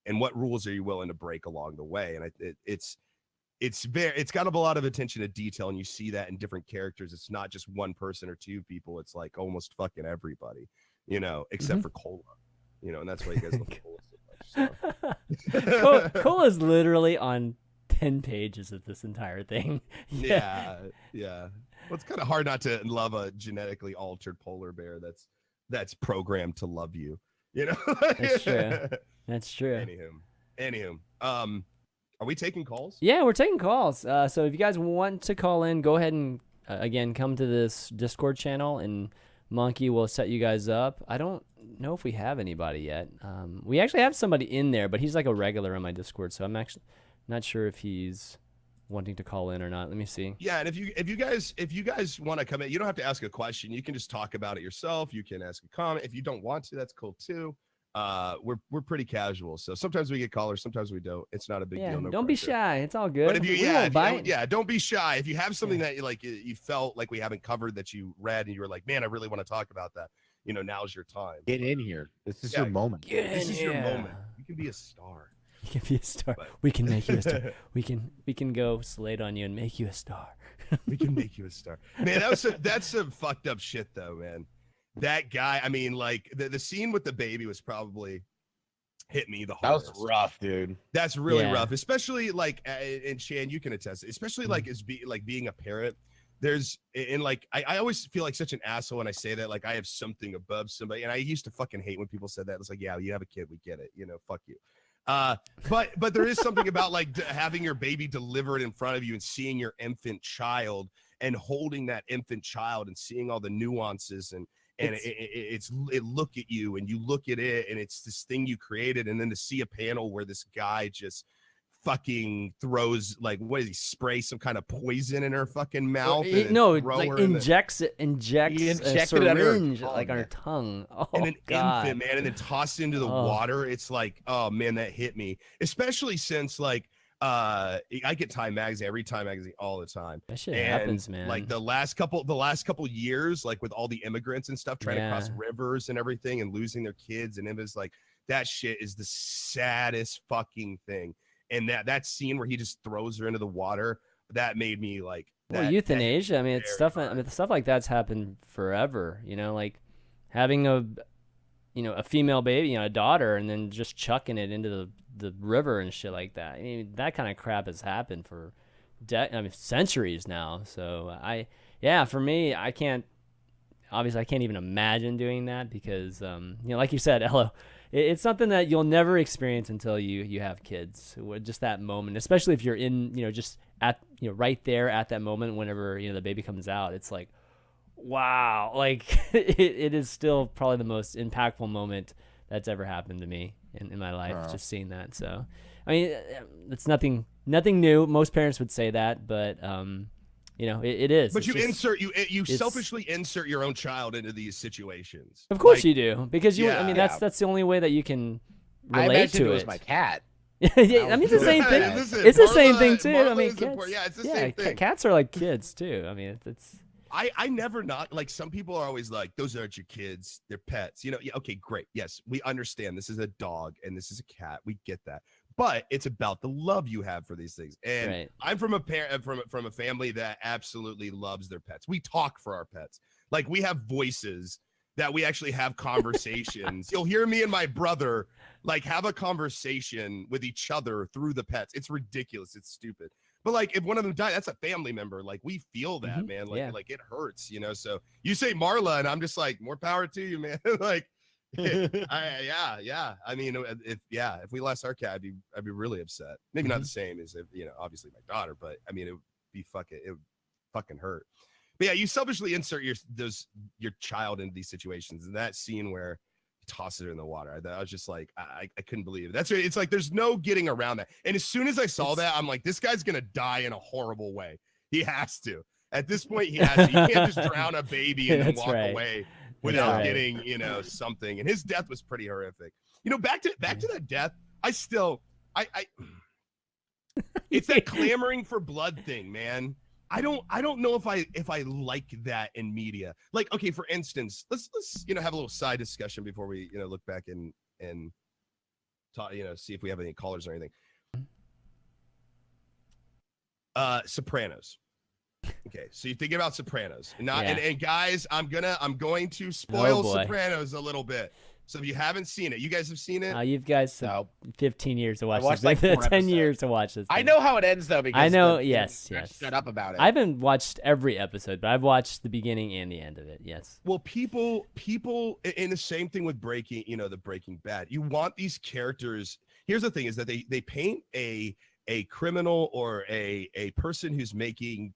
and what rules are you willing to break along the way? And it's got a lot of attention to detail, and you see that in different characters. It's not just one person or two people. It's like almost fucking everybody, you know, except for Cola, you know, and that's why you guys love Cola so much. So. Cola's literally on 10 pages of this entire thing. Yeah. Well, it's kind of hard not to love a genetically altered polar bear that's programmed to love you. You know, That's true. Anywho, are we taking calls? Yeah, we're taking calls. So if you guys want to call in, go ahead and again come to this Discord channel, and Monkey will set you guys up. I don't know if we have anybody yet. We actually have somebody in there, but he's like a regular on my Discord, so I'm actually Not sure if he's wanting to call in or not. Let me see. Yeah, and if you guys want to come in, you don't have to ask a question. You can just talk about it yourself. You can ask a comment. If you don't want to, that's cool too. We're pretty casual, so sometimes we get callers, sometimes we don't. It's not a big deal. No don't be pressure. shy. It's all good. But if you, don't be shy. If you have something Yeah. that you felt like we haven't covered that you read and you were like, man, I really want to talk about that. Now's your time. Get in here. This is your moment. This is your moment. You can be a star. You can be a star. But- We can make you a star. We can go Slate on you and make you a star. We can make you a star. Man, that's some fucked up shit though, man. That guy, I mean, like the scene with the baby was probably hit me the That hardest. was rough, dude. That's really Yeah. rough, especially like, and Chan, you can attest, especially like being a parent. There's like I always feel like such an asshole when I say that, like I have something above somebody, and I used to fucking hate when people said that. It's like, yeah, you have a kid, we get it, fuck you. But there is something about like having your baby delivered in front of you and seeing your infant child and holding that infant child and seeing all the nuances and it look at you and you look at it and it's this thing you created, and then to see a panel where this guy just fucking throws, like, what does he spray some kind of poison in her fucking mouth? No, like injects He a injected it under her syringe tongue, like on her man. tongue. Oh, and an God. infant, man, and then tossed into the water. It's like, oh man, that hit me, especially since like I get Time Magazine, every Time Magazine all the time. That shit And happens, man. like the last couple years, like with all the immigrants and stuff trying to cross rivers and everything and losing their kids, and it was like that shit is the saddest fucking thing. And that scene where he just throws her into the water, that made me like. Well, euthanasia. I mean, it's stuff. I mean, stuff like that's happened forever. Like having a female baby, a daughter, and then just chucking it into the river and shit like that. I mean, that kind of crap has happened for centuries now. So for me, I can't even imagine doing that because, like you said, Ello, it's something that you'll never experience until you have kids. Just that moment, especially if you're in, just at, right there at that moment, whenever, the baby comes out, it's like, wow, like it is still probably the most impactful moment that's ever happened to me in my life, just seeing that. So, I mean, it's nothing new. Most parents would say that, but, it is. But you selfishly insert your own child into these situations. Of course you do, because that's the only way that you can relate to it. Was my cat. Yeah, I mean, it's the same thing. It's the same thing too. I mean, it's the same thing. Cats are like kids too. I mean, it's. I never not like, some people are always like, those aren't your kids, they're pets. Okay, great. Yes, we understand this is a dog and this is a cat. We get that. But it's about the love you have for these things. And I'm from a family that absolutely loves their pets. We talk for our pets. Like, we have voices that we actually have conversations. You'll hear me and my brother like have a conversation with each other through the pets. It's ridiculous. It's stupid. But like, if one of them died, that's a family member. Like, we feel that, man. Like it hurts, So you say Marla, and I'm just like, more power to you, man. Like, yeah. I mean, if we lost our cat, I'd be really upset. Maybe not the same as if, obviously my daughter, but I mean, it would fucking hurt. But yeah, you selfishly insert your child into these situations. And that scene where he tosses her in the water, I was just like, I couldn't believe it. It's like, there's no getting around that. And as soon as I saw that, I'm like, this guy's gonna die in a horrible way. He has to. At this point, he has to. You can't just drown a baby and then walk away without getting, something. And his death was pretty horrific. Back to that death, it's that clamoring for blood thing, man. I don't know if I like that in media. Like, okay, for instance, let's have a little side discussion before we look back and talk, see if we have any callers or anything. Sopranos. Okay, so you're thinking about Sopranos, and guys, I'm going to spoil Sopranos a little bit. So if you haven't seen it, you guys have seen it. You guys have 15 years to watch this. Watched like 10 years to watch this. I know how it ends though, because I know. Yes. Shut up about it. I haven't watched every episode, but I've watched the beginning and the end of it. Yes. Well, people, and the same thing with the Breaking Bad. You want these characters. Here's the thing: is that they paint a criminal or a person who's making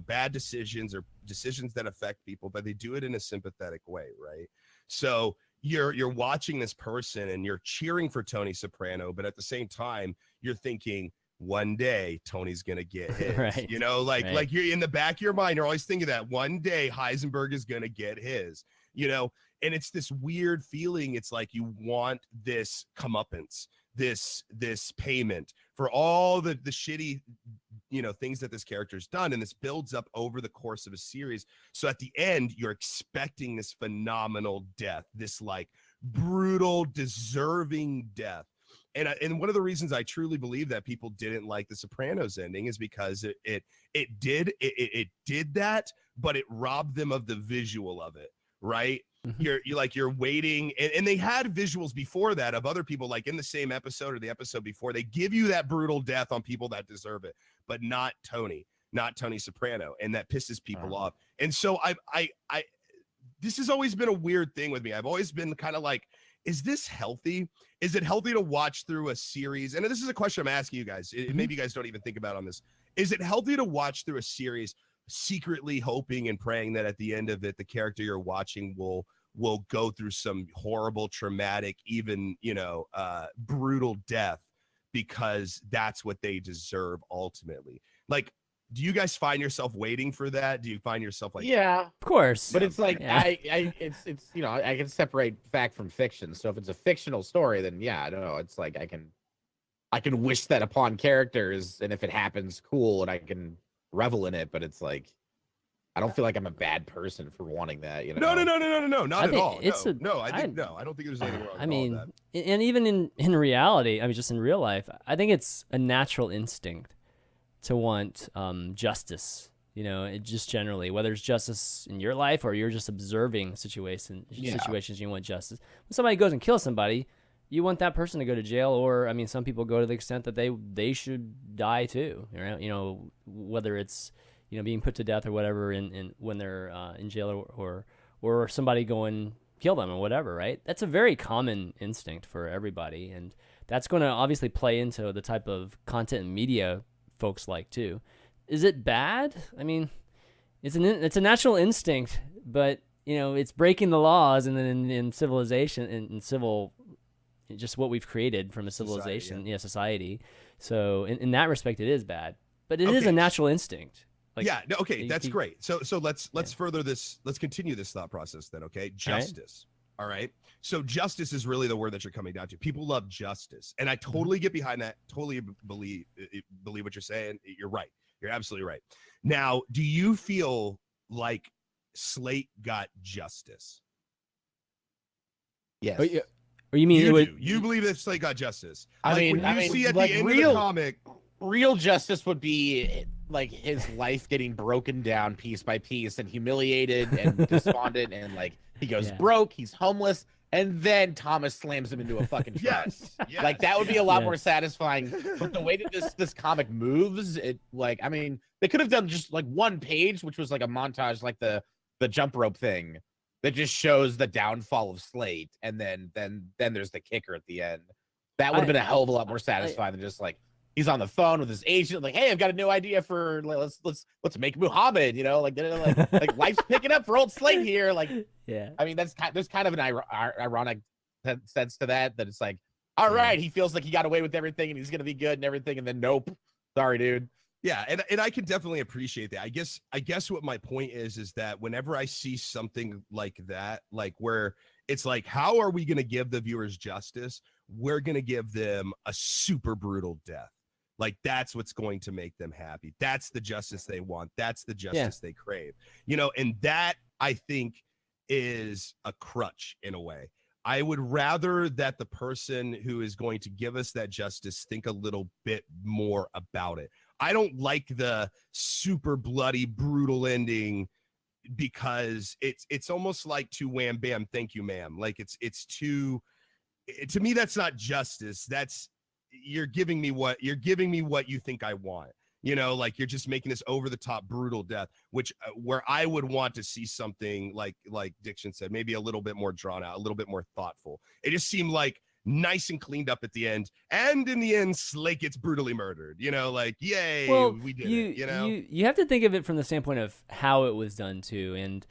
bad decisions or decisions that affect people, but they do it in a sympathetic way, right? So you're watching this person and you're cheering for Tony Soprano, but at the same time you're thinking, one day Tony's gonna get his. Right. You know, like Right. like you're in the back of your mind, you're always thinking that one day Heisenberg is gonna get his. You know, and it's this weird feeling. It's like you want this comeuppance, this payment for all the shitty, you know, things that this character's done, and this builds up over the course of a series. So at the end, you're expecting this phenomenal death, this like brutal, deserving death. And one of the reasons I truly believe that people didn't like the Sopranos ending is because it did that, but it robbed them of the visual of it, right? You're waiting, and they had visuals before that of other people, like in the same episode or the episode before. They give you that brutal death on people that deserve it, but not Tony Soprano, and that pisses people off. And so I this has always been a weird thing with me. I've always been kind of like, is this healthy? Is it healthy to watch through a series? And this is a question I'm asking you guys. Maybe you guys don't even think about on this. Is it healthy to watch through a series secretly hoping and praying that at the end of it, the character you're watching will go through some horrible, traumatic, even, you know, brutal death, because that's what they deserve ultimately? Like, do you guys find yourself waiting for that? Do you find yourself like, Yeah, Of course. but it's like Yeah. it's you know, I can separate fact from fiction. So if it's a fictional story, then yeah, I don't know. It's like I can wish that upon characters, and if it happens, cool, and I can revel in it. But it's like I don't feel like I'm a bad person for wanting that. You know? No, not I at think all. it's No, a- I think no. I don't think there's anything wrong. I with mean, all of that. and even in reality, I mean, just in real life, I think it's a natural instinct to want justice. You know, it just generally, whether it's justice in your life or you're just observing situations, you want justice. When somebody goes and kills somebody, you want that person to go to jail, or I mean, some people go to the extent that they should die too. You know, whether it's, you know, being put to death or whatever in when they're in jail, or somebody go and kill them or whatever, right? That's a very common instinct for everybody, and that's going to obviously play into the type of content and media folks like too. Is it bad? I mean, it's a natural instinct, but you know, it's breaking the laws, and then in civilization, in civil, just what we've created from a civilization, society. So in that respect, it is bad, but it is a natural instinct. Like, yeah, no, okay, that's great. So let's further this. Let's continue this thought process then. Okay, justice. All right. So justice is really the word that you're coming down to. People love justice, and I totally get behind that. Totally believe what you're saying. You're right. You're absolutely right. Now, do you feel like Slate got justice? Yes. Or you mean You believe that Slate got justice? I mean, when you see at like the end of the comic, real justice would be like his life getting broken down piece by piece and humiliated and despondent, and like he goes broke, he's homeless, and then Thomas slams him into a fucking truck. Yes, like that would be a lot more satisfying. But the way that this comic moves, it like, I mean, they could have done just like one page, which was like a montage, like the jump rope thing that just shows the downfall of Slate, and then there's the kicker at the end. That would have been a hell of a lot more satisfying than just like he's on the phone with his agent, like, hey, I've got a new idea for let's make Muhammad, you know, like life's picking up for old Slate here. Like, yeah, I mean, there's kind of an ironic sense to that it's like, all right, he feels like he got away with everything and he's gonna be good and everything, and then nope, sorry, dude. Yeah, and I can definitely appreciate that. I guess what my point is that whenever I see something like that, like where it's like, how are we gonna give the viewers justice? We're gonna give them a super brutal death. Like that's what's going to make them happy. That's the justice they want. That's the justice they crave. You know, and that I think is a crutch in a way. I would rather that the person who is going to give us that justice think a little bit more about it. I don't like the super bloody, brutal ending because it's almost like too wham bam, thank you, ma'am. Like it's too, to me, that's not justice. That's you're giving me what you think I want. You know, like you're just making this over the top brutal death, which where I would want to see something like Diction said, maybe a little bit more drawn out, a little bit more thoughtful. It just seemed like nice and cleaned up at the end, and in the end, Slate gets brutally murdered. You know, like yay, we did it. You know, you have to think of it from the standpoint of how it was done too, and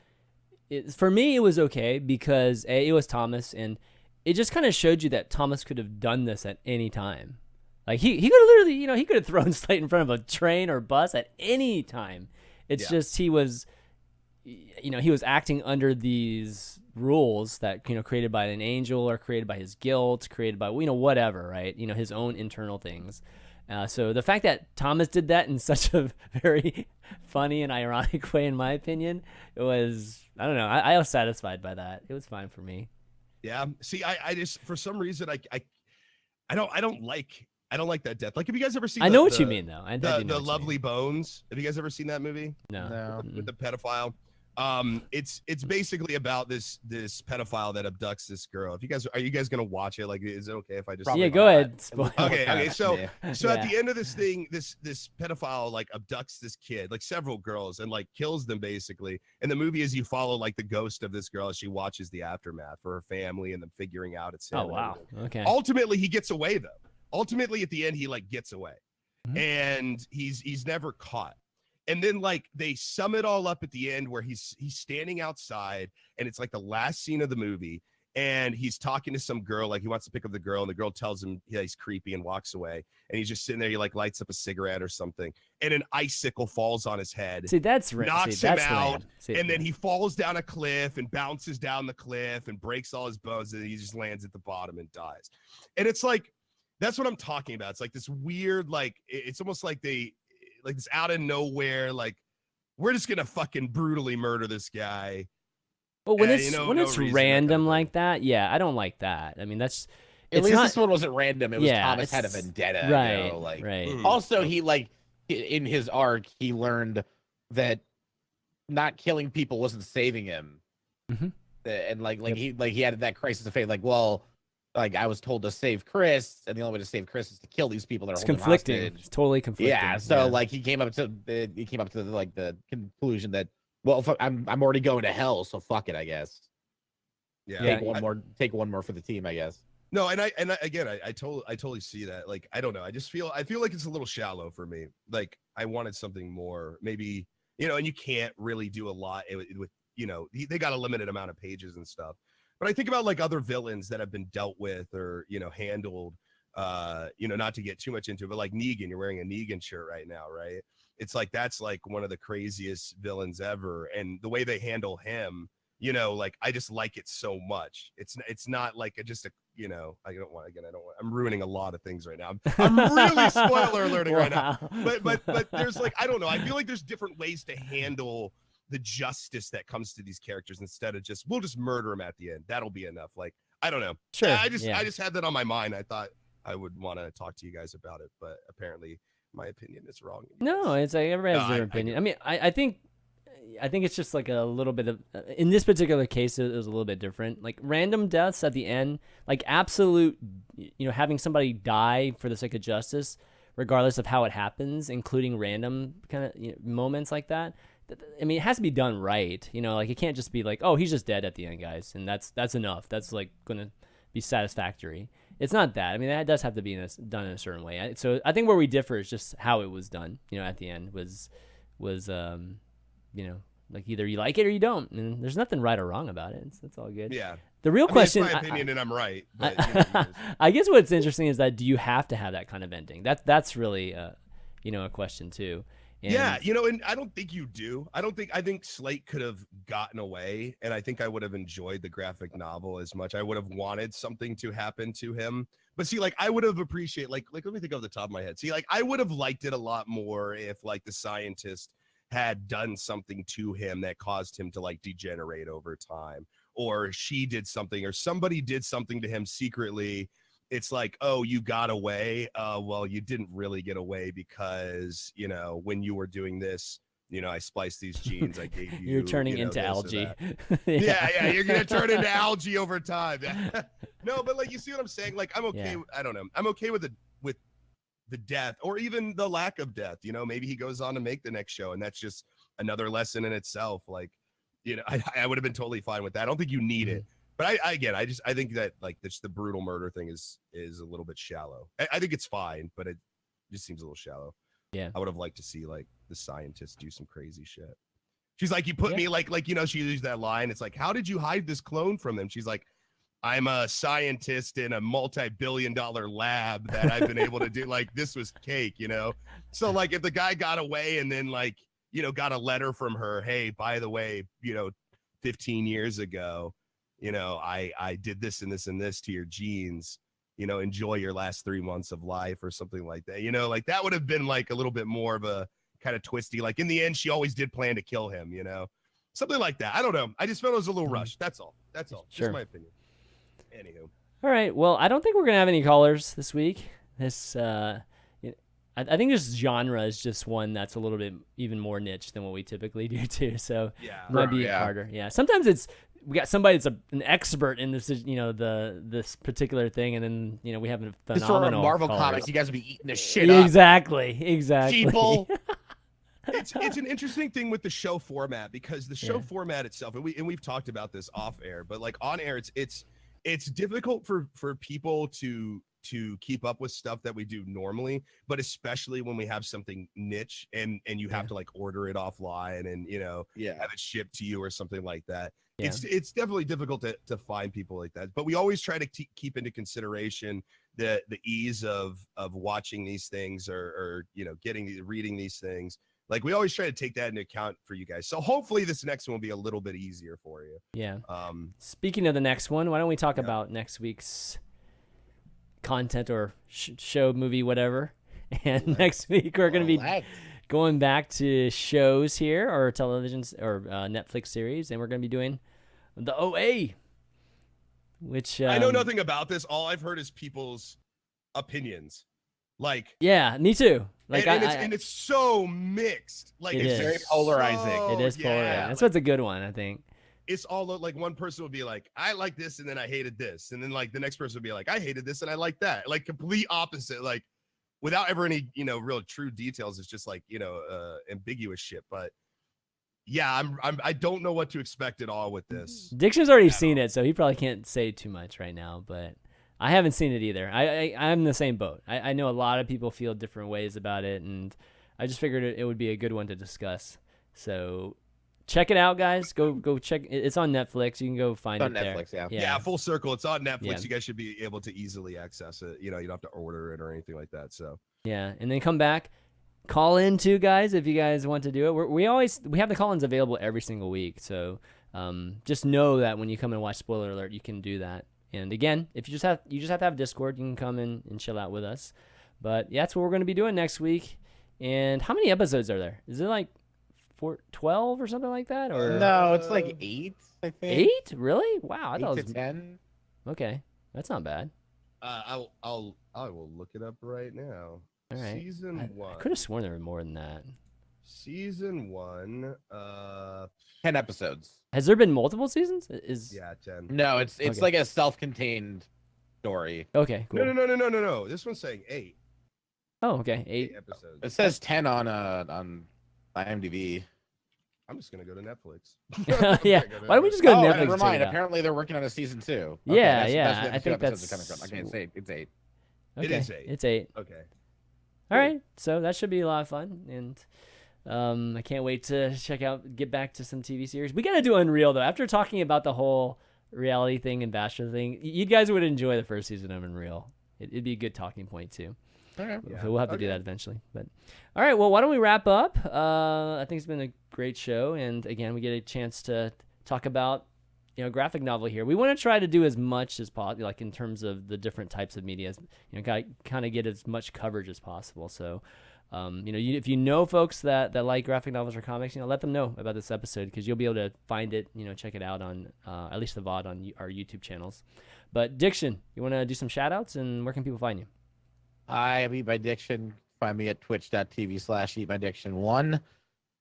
for me, it was okay because it was Thomas, and it just kind of showed you that Thomas could have done this at any time. Like he could have literally, he could have thrown Slate in front of a train or bus at any time. It's just he was acting under these rules that created by an angel or created by his guilt, created by whatever, right? His own internal things. So the fact that Thomas did that in such a very funny and ironic way, in my opinion, it was, I don't know, I was satisfied by that. It was fine for me. Yeah. See, I just, for some reason, I don't like that death. Like, have you guys ever seen? I know what you mean, though. The Lovely Bones. Have you guys ever seen that movie? No. With the pedophile. It's basically about this pedophile that abducts this girl. Are you guys gonna watch it? Like, is it okay if I just? Yeah, go ahead. Okay. So at the end of this thing, this pedophile like abducts this kid, like several girls, and like kills them basically. And the movie is you follow like the ghost of this girl as she watches the aftermath for her family and them figuring out it's him. Oh wow. Okay. Ultimately, he gets away though. Ultimately, at the end, he like gets away, and he's never caught. And then like they sum it all up at the end where he's standing outside, and it's like the last scene of the movie, and he's talking to some girl, like he wants to pick up the girl, and the girl tells him he's creepy and walks away, and he's just sitting there. He like lights up a cigarette or something, and an icicle falls on his head. See, that's knocks him out, and then he falls down a cliff and bounces down the cliff and breaks all his bones, and he just lands at the bottom and dies. And it's like, that's what I'm talking about. It's like this weird, like it's almost like they. Like this out of nowhere, like we're just gonna fucking brutally murder this guy. Well, when it's random like that, yeah, I don't like that. I mean, that's at least this one wasn't random. It was Thomas had a vendetta, right? Right. Also, he like in his arc, he learned that not killing people wasn't saving him, and he had that crisis of faith. Like, well. Like I was told to save Chris, and the only way to save Chris is to kill these people that are holding conflicting. Hostage. It's totally conflicting. Yeah, so like he came up to the conclusion that I'm already going to hell, so fuck it, I guess. Yeah. Take one more for the team, I guess. No, and I totally see that. Like I don't know, I feel like it's a little shallow for me. Like I wanted something more, maybe and you can't really do a lot with they got a limited amount of pages and stuff. But I think about like other villains that have been dealt with or, handled, not to get too much into it, but like Negan, you're wearing a Negan shirt right now, right? It's like, that's like one of the craziest villains ever. And the way they handle him, like, I just like it so much. It's not like I'm ruining a lot of things right now. I'm really spoiler alerting right now. But there's like, I don't know. I feel like there's different ways to handle the justice that comes to these characters instead of we'll just murder them at the end. That'll be enough. Like, I don't know. Sure. I just had that on my mind. I thought I would want to talk to you guys about it, but apparently my opinion is wrong. No, it's like everybody has their opinion. I mean, I think it's just like a little bit of, in this particular case, it was a little bit different. Like random deaths at the end, like absolute, having somebody die for the sake of justice, regardless of how it happens, including random kind of moments like that. I mean, it has to be done right. Like it can't just be like, oh, he's just dead at the end, guys, and that's enough. That's like gonna be satisfactory. It's not that. I mean, that does have to be done in a certain way. So I think where we differ is just how it was done. At the end was like either you like it or you don't, and there's nothing right or wrong about it. It's all good. Yeah. The real question, it's my opinion, and I'm right. But, I guess what's interesting is that do you have to have that kind of ending? That's really a question too. And yeah, and I don't think you do. I think Slate could have gotten away, and I think I would have enjoyed the graphic novel as much. I would have wanted something to happen to him. But see, like I would have appreciated, like let me think off the top of my head. See, like I would have liked it a lot more if like the scientist had done something to him that caused him to like degenerate over time, or she did something, or somebody did something to him secretly. It's like, oh, you got away. Well, you didn't really get away because, when you were doing this, I spliced these genes. I gave you. You're turning into algae. Yeah. You're going to turn into algae over time. No, but like, you see what I'm saying? Like, I'm okay. Yeah. I don't know. I'm okay with the death or even the lack of death. Maybe he goes on to make the next show, and that's just another lesson in itself. Like, I would have been totally fine with that. I don't think you need it. But I think that like the brutal murder thing is a little bit shallow. I think it's fine, but it just seems a little shallow. Yeah. I would have liked to see like the scientist do some crazy shit. She's like, you put me like, she used that line. It's like, how did you hide this clone from them? She's like, I'm a scientist in a multi-billion-dollar lab that I've been able to do. Like, this was cake, you know? So, like, if the guy got away and then, like, you know, got a letter from her, hey, by the way, you know, 15 years ago, you know, I did this and this and this to your genes, you know, enjoy your last 3 months of life or something like that. You know, like, that would have been, like, a little bit more of a kind of twisty. Like, in the end, she always did plan to kill him, you know? Something like that. I don't know. I just felt it was a little rushed. That's all. That's all. Sure. Just my opinion. Anywho. All right. Well, I don't think we're gonna have any callers this week. This, I think this genre is just one that's a little bit even more niche than what we typically do too. So Yeah. it might be harder. Yeah. Sometimes we got somebody that's an expert in this, you know, this particular thing, and then you know we have a phenomenal. This sort of Marvel callers. comics, you guys would be eating the shit up. Exactly. Sheeple. It's an interesting thing with the show format, because the show format itself, and we've talked about this off air, but like on air, it's difficult for people to keep up with stuff that we do normally, but especially when we have something niche and you have to like order it offline and, you know, have it shipped to you or something like that. It's definitely difficult to find people like that, but we always try to keep into consideration the ease of watching these things or you know, reading these things. Like, we always try to take that into account for you guys. So hopefully this next one will be a little bit easier for you. Yeah. Speaking of the next one, why don't we talk about next week's content or show, movie, whatever. And next week we're going to be going back to shows here, or televisions, or Netflix series, and we're going to be doing the OA, which I know nothing about this. All I've heard is people's opinions. Like, yeah, me too. Like, and it's so mixed. Like, it's very polarizing. It is polarizing. That's what's a good one, I think. It's all like, one person will be like, I like this, and then I hated this, and then like the next person will be like, I hated this and I like that. Like, complete opposite. Like, without ever any, you know, real true details. It's just like, you know, ambiguous shit. But yeah, I don't know what to expect at all with this. Dixon's already seen it, so he probably can't say too much right now, but I haven't seen it either. I'm in the same boat. I know a lot of people feel different ways about it, and I just figured it would be a good one to discuss. So check it out, guys. Go check. It's on Netflix. You can go find it there. Netflix, Yeah, full circle. It's on Netflix. Yeah. You guys should be able to easily access it. You know, you don't have to order it or anything like that. So yeah, and then come back, call in too, guys, if you guys want to do it. We have the call-ins available every single week. So just know that when you come and watch Spoiler Alert, you can do that. And again, if you just have to have Discord, you can come in and chill out with us. But yeah, that's what we're going to be doing next week. And how many episodes are there? Is it like 12 or something like that? Or no, it's like 8, I think. 8? Really? Wow, I thought it was 10. Okay, that's not bad. I will look it up right now. All right. Season 1. I could have sworn there were more than that. Season 1, 10 episodes. Has there been multiple seasons? 10. No, it's Okay. like a self-contained story. Okay, cool. No. This one's saying 8. Oh, okay, 8 episodes. It says 10 on IMDb. I'm just gonna go to Netflix. Yeah. Why don't we just go to Netflix? Never and check mind. it out? Apparently, they're working on a season 2. Yeah, Okay, yeah. the I think two episodes that's. are kind of okay, it's 8. Okay. It is 8. It's 8. Okay. All right, so that should be a lot of fun, and I can't wait to get back to some TV series. We got to do Unreal, though. After talking about the whole reality thing and Bachelor thing, you guys would enjoy the first season of Unreal. It'd be a good talking point, too. Okay. So we'll have to do that eventually. But all right, well, why don't we wrap up? I think it's been a great show, and again, we get a chance to talk about graphic novel here. We want to try to do as much as possible, like in terms of the different types of media, kind of get as much coverage as possible. So, if you know folks that like graphic novels or comics, let them know about this episode, because you'll be able to find it, check it out on at least the VOD on our YouTube channels. But Diction, you want to do some shout outs, and where can people find you? I am Eat My Diction. Find me at twitch.tv/eatmydiction1.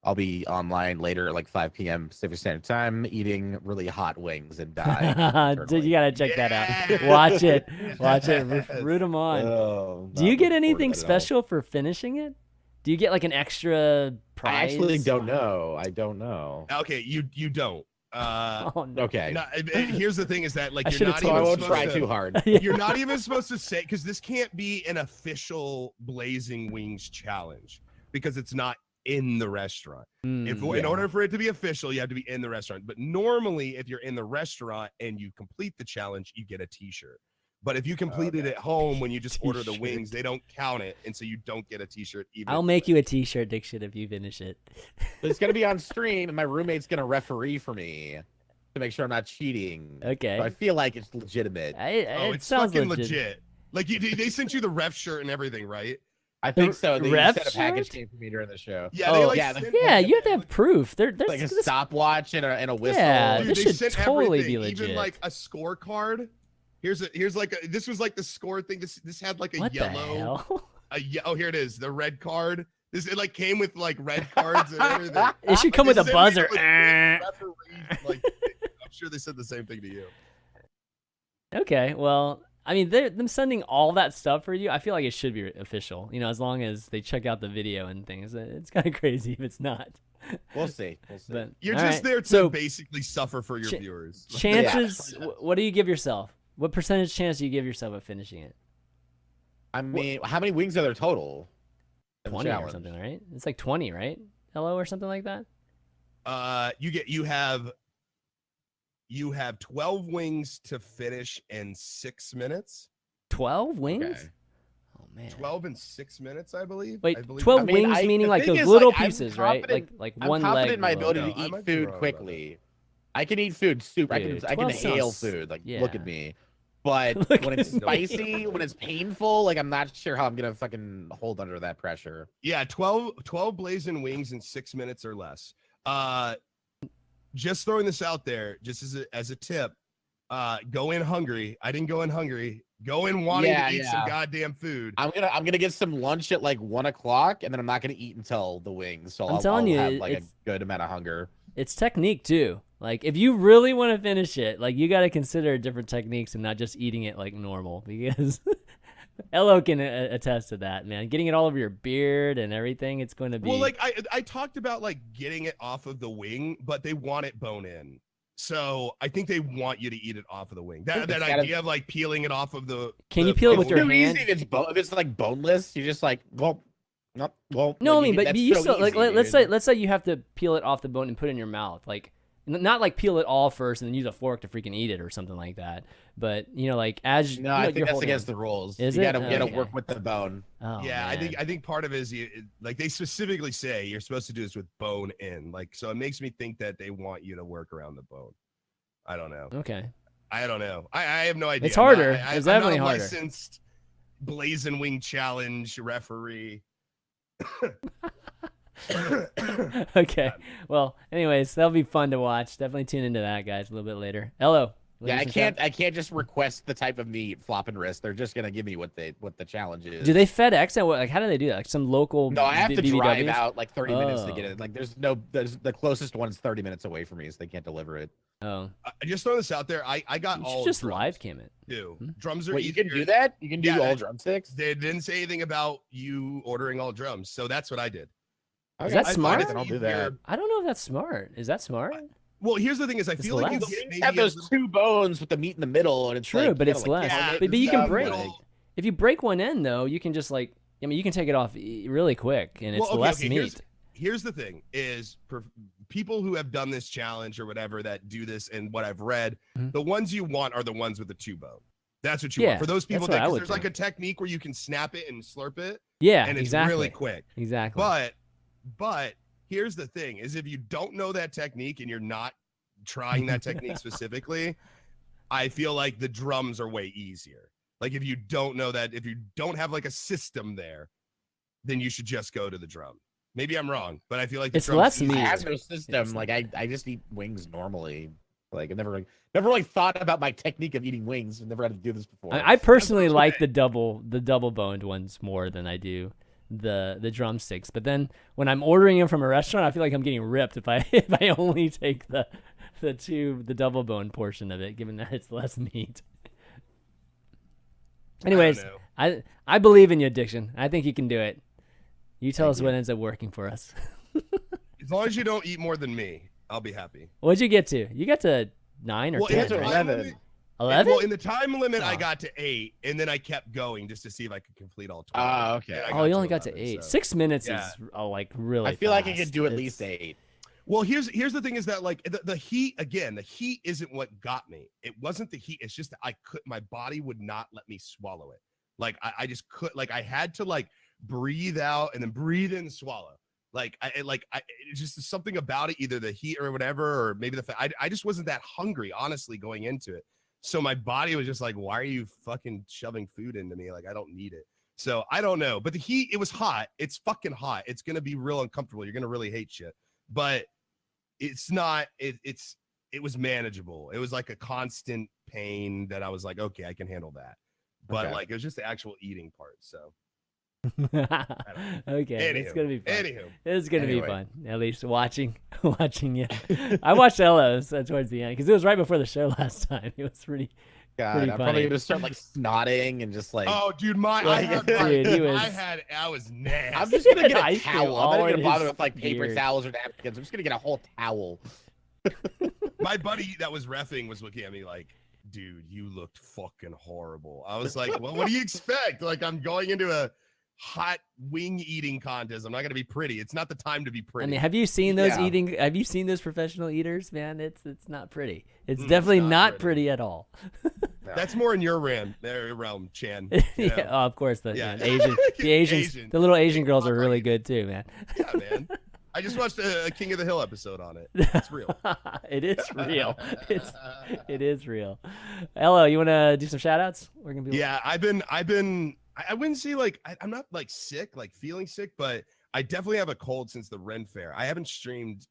I'll be online later at like 5 p.m. Pacific Standard Time eating really hot wings and dying. Dude, you got to check that out. Watch it. Root them on. Oh, do you get anything special for finishing it? Do you get like an extra prize? I actually don't know. I don't know. Okay, you don't. Oh, no. Okay. No, here's the thing: is that like I I won't try too hard. You're not even supposed to say, because this can't be an official Blazing Wings challenge, because it's not in the restaurant. In yeah. order for it to be official, you have to be in the restaurant. But normally, if you're in the restaurant and you complete the challenge, you get a T-shirt. But if you complete it at home when you just order the wings, they don't count it, and so you don't get a T-shirt. Even I'll make you a T-shirt, Diction, if you finish it. It's gonna be on stream, and my roommate's gonna referee for me to make sure I'm not cheating. Okay. So I feel like it's legitimate. It it's sounds fucking legit. Like they sent you the ref shirt and everything, right? I think so. They ref sent a package shirt? came for me during the show. Yeah, they, like, yeah, sent, Yeah, you have to have proof. There's like a stopwatch and a whistle. Yeah, Dude, this they should sent totally everything, be legit. even like a scorecard. Here's like this was like the score thing. This had like a what yellow. the hell? Oh, here it is, the red card. It like came with like red cards and everything. It should come with a They sent me buzzer. with referees, like, I'm sure they said the same thing to you. Okay, well, I mean, them sending all that stuff for you, I feel like it should be official. You know, as long as they check out the video and things. It's kind of crazy if it's not. We'll see. But, You're all just right. there to So, basically suffer for your viewers. chances. What do you give yourself? What percentage chance do you give yourself of finishing it? I mean, how many wings are there total? 20 or something, right? It's like 20, right? Hello or something like that. You have 12 wings to finish in 6 minutes. 12 wings? Okay. Oh man. 12 in 6 minutes, I believe. Wait, I believe 12 wings meaning the like thing those is, little like, I'm pieces, right? Like I'm one confident leg. in my below. ability No, to I eat might be food wrong about quickly. I can eat food super. Dude, I can 12 inhale sounds- food. Like, yeah. look at me. But Look when at it's me. spicy, when it's painful, like I'm not sure how I'm gonna fucking hold under that pressure. Yeah, 12 blazing wings in 6 minutes or less. Just throwing this out there, just as a tip. Go in hungry. I didn't go in hungry. Go in wanting to eat some goddamn food. I'm gonna get some lunch at like 1 o'clock, and then I'm not gonna eat until the wings. So I'm telling you, have like a it's- good amount of hunger. It's technique too. Like if you really want to finish it, like you got to consider different techniques and not just eating it like normal because Ello can attest to that, man. Getting it all over your beard and everything, it's going to be. Well, like I talked about like getting it off of the wing, but they want it bone in. So I think they want you to eat it off of the wing. That idea of like peeling it off of the. Can you peel it with your Too hand? easy if it's like boneless. You're just like, well, No, like, I mean, but that's you so still like easy, let's say you have to peel it off the bone and put it in your mouth, like not like peel it all first and then use a fork to freaking eat it or something like that. But you know, like as No, I think that's against the rules. Is you it? gotta Okay. work with the bone. Oh, Yeah, man. I think part of it is like they specifically say you're supposed to do this with bone in. Like, so it makes me think that they want you to work around the bone. I don't know. Okay. I don't know. I have no idea. It's harder. I'm It's not definitely a harder. licensed Blazing Wing Challenge referee. Okay. Well, anyways, that'll be fun to watch. Definitely tune into that, guys, a little bit later. Hello. Yeah, I can't just request the type of meat, flop and wrist. They're just gonna give me what the challenge is. Do they FedEx and what? Like, how do they do that? Like some local. No, I have to drive BBWs? out like 30 minutes to Oh. get it. Like, there's the closest one's 30 minutes away from me, so they can't deliver it. Oh, I just throw this out there. I got you all should just drums, live cam it. too. Hmm? Drums are Wait, you can easier. do that? You can do Yeah, all drumsticks? They didn't say anything about you ordering all drums, so that's what I did. Is that I smart? find it I'll do easier- that. I don't know if that's smart. Is that smart? Well, here's the thing: is I It's feel like you less. get Wings maybe have a those little- two bones with the meat in the middle, and it's True, like, but you it's gotta, like, less. yeah, But you can yeah, break. little- If you break one end, though, you can just like. I mean, you can take it off really quick, and it's Well, okay, less okay, meat. Here's the thing: is people who have done this challenge or whatever that do this, and what I've read, Mhm. the ones you want are the ones with the two bone. That's what you Yeah, want for those people. that's what I Because would there's like think. a technique where you can snap it and slurp it, Yeah, and it's exactly. really quick. Exactly. But here's the thing: is if you don't know that technique and you're not trying that technique specifically, I feel like the drums are way easier. Like if you don't know that, if you don't have like a system there, then you should just go to the drum. Maybe I'm wrong, but I feel like the It's drum's less easier. I meat. have no system. Like, I just eat wings normally. Like, I've never really thought about my technique of eating wings. I've never had to do this before. I personally That's like okay. the double boned ones more than I do the drumsticks. But then when I'm ordering them from a restaurant, I feel like I'm getting ripped if I if I only take the double bone portion of it, given that it's less meat. Anyways, know. I believe in you, Addiction. I think you can do it. You tell Thank us you. what ends up working for us. As long as you don't eat more than me, I'll be happy. What'd you get to? You got to 9 or Well, 10, That's it's what right? 11. 11? Well, in the time limit, I Oh. got to 8, and then I kept going just to see if I could complete all 12. Oh, okay. And I Oh, you only got to 11, 8. so. 6 minutes Yeah. is like really I feel like I fast. could do at It's- least 8. Well, here's the thing is that like the heat again, the heat isn't what got me. It wasn't the heat. It's just that my body would not let me swallow it. Like I just could, like I had to like breathe out and then breathe in and swallow. It's just something about it, either the heat or whatever, or maybe I just wasn't that hungry, honestly, going into it. So my body was just like, why are you fucking shoving food into me? Like, I don't need it. So I don't know. But the heat, it was hot. It's fucking hot. It's going to be real uncomfortable. You're going to really hate shit. But it's not, it was manageable. It was like a constant pain that I was like, okay, I can handle that. But Okay. like, it was just the actual eating part. So. Okay, it's gonna be fun. Anywho, It's gonna Anyway. be fun. At least watching you. I watched Ellos towards the end because it was right before the show last time. It was pretty. God, Pretty I'm funny. probably gonna start like snotting and just like. oh, dude, I was nasty. I'm just gonna get I a feel towel. all I'm not in gonna bother his with like paper beard. towels or napkins. I'm just gonna get a whole towel. My buddy that was reffing was looking at me like, dude, you looked fucking horrible. I was like, well, what do you expect? Like, I'm going into a hot wing eating contest. I'm not gonna be pretty. It's not the time to be I pretty. mean, have you seen those Yeah. eating? Have you seen those professional eaters, man? It's not pretty. It's It's definitely not not pretty. pretty at all. That's more in your realm, Chan. you know? Yeah, oh, of course, the Yeah. the Asians, Asian. the little Asian girls are Fuck really you. good too, man. Yeah, man. I just watched a King of the Hill episode on it. It's real. It is real. It is real. Ello, you want to do some shout outs? We're gonna be Yeah, I wouldn't say like I'm not like sick, like feeling sick, but I definitely have a cold since the Ren Fair. I haven't streamed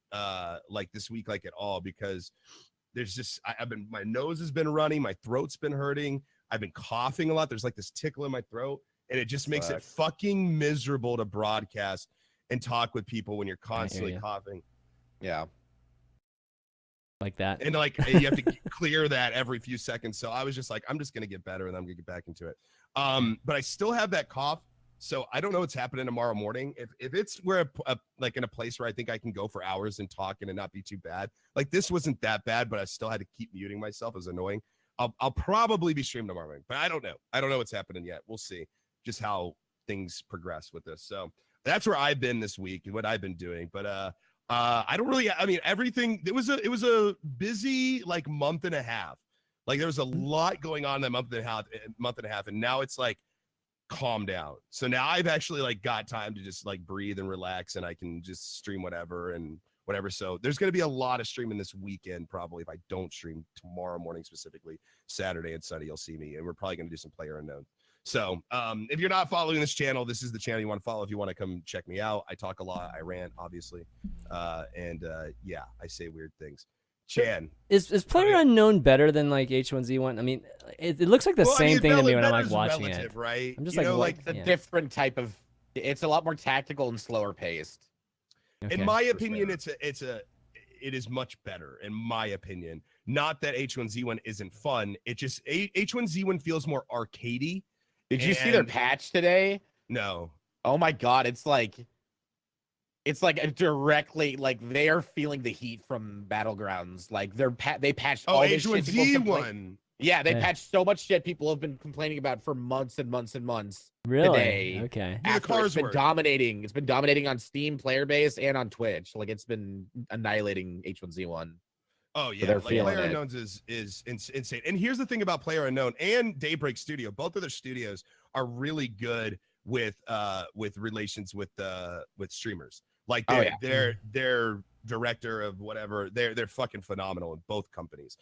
like this week like at all because there's just my nose has been running, my throat's been hurting, I've been coughing a lot. There's like this tickle in my throat, and it just makes it fucking miserable to broadcast and talk with people when you're constantly you. coughing. Yeah. like that. And like you have to clear that every few seconds. So I was just like, I'm just gonna get better and I'm gonna get back into it. But I still have that cough. So I don't know what's happening tomorrow morning. If it's where like in a place where I think I can go for hours and talk and it not be too bad. Like this wasn't that bad, but I still had to keep muting myself. It was annoying. I'll probably be streaming tomorrow morning, but I don't know. I don't know what's happening yet. We'll see just how things progress with this. So that's where I've been this week and what I've been doing. But I don't really, I mean, everything, it was a busy like month and a half. Like there was a lot going on in that month and a half. And now it's like calm down. So now I've actually like got time to just like breathe and relax, and I can just stream whatever. So there's going to be a lot of streaming this weekend, probably if I don't stream tomorrow morning, specifically Saturday and Sunday, you'll see me. And we're probably going to do some Player Unknown. So if you're not following this channel, this is the channel you want to follow. If you want to come check me out, I talk a lot. I rant, obviously. Yeah, I say weird things. Chan. Is Player Unknown better than like H1Z1? I mean, it looks like the same thing to me when I'm like watching it. Right? I'm just You like, know, what- It's a yeah. different type of. It's a lot more tactical and slower paced. Okay. in my opinion, it is much better, in my opinion. Not that H1Z1 isn't fun. It just H1Z1 feels more arcadey. Did you see their And- patch today? No. Oh my god, it's like a directly like they are feeling the heat from Battlegrounds. Like they patched Oh, all this shit. people have complained- H1Z1. Yeah, they Yeah. patched so much shit people have been complaining about for months and months and months. Really? today. Okay. The After cars it's been work. dominating. It's been dominating on Steam player base and on Twitch. Like it's been annihilating H1Z1. Oh yeah, they're like feeling Player it. Unknowns is insane. And here's the thing about Player Unknown and Daybreak Studio. Both of their studios are really good with relations with streamers. Like Oh, their director of whatever, they're fucking phenomenal in both companies.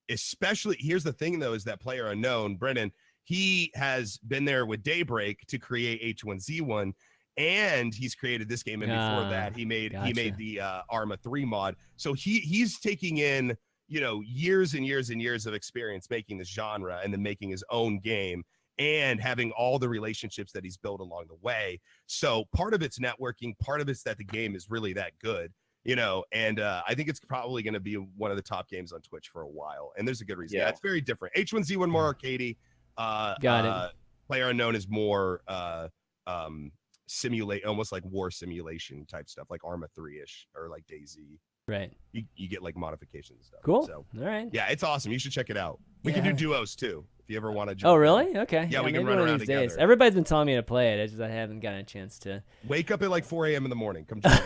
Especially here's the thing though, is that Player Unknown, Brennan, he has been there with Daybreak to create H1Z1. And he's created this game, and before that, he made the Arma 3 mod. So he's taking in years and years and years of experience making this genre, and then making his own game, and having all the relationships that he's built along the way. So part of it's networking, part of it's that the game is really that good, And I think it's probably going to be one of the top games on Twitch for a while, and there's a good reason. Yeah, it's very different. H1Z1 more arcadey. Got it. Player Unknown is more simulate, almost like war simulation type stuff, like Arma 3-ish or like DayZ. Right. You get like modifications and stuff. Cool. So All right. yeah, it's awesome. You should check it out. We can do duos too if you ever want to. Oh, really? Okay. Yeah, we can maybe run one of around these together. days. Everybody's been telling me to play it. I haven't gotten a chance to. Wake up at like 4 a.m. in the morning. Come join me.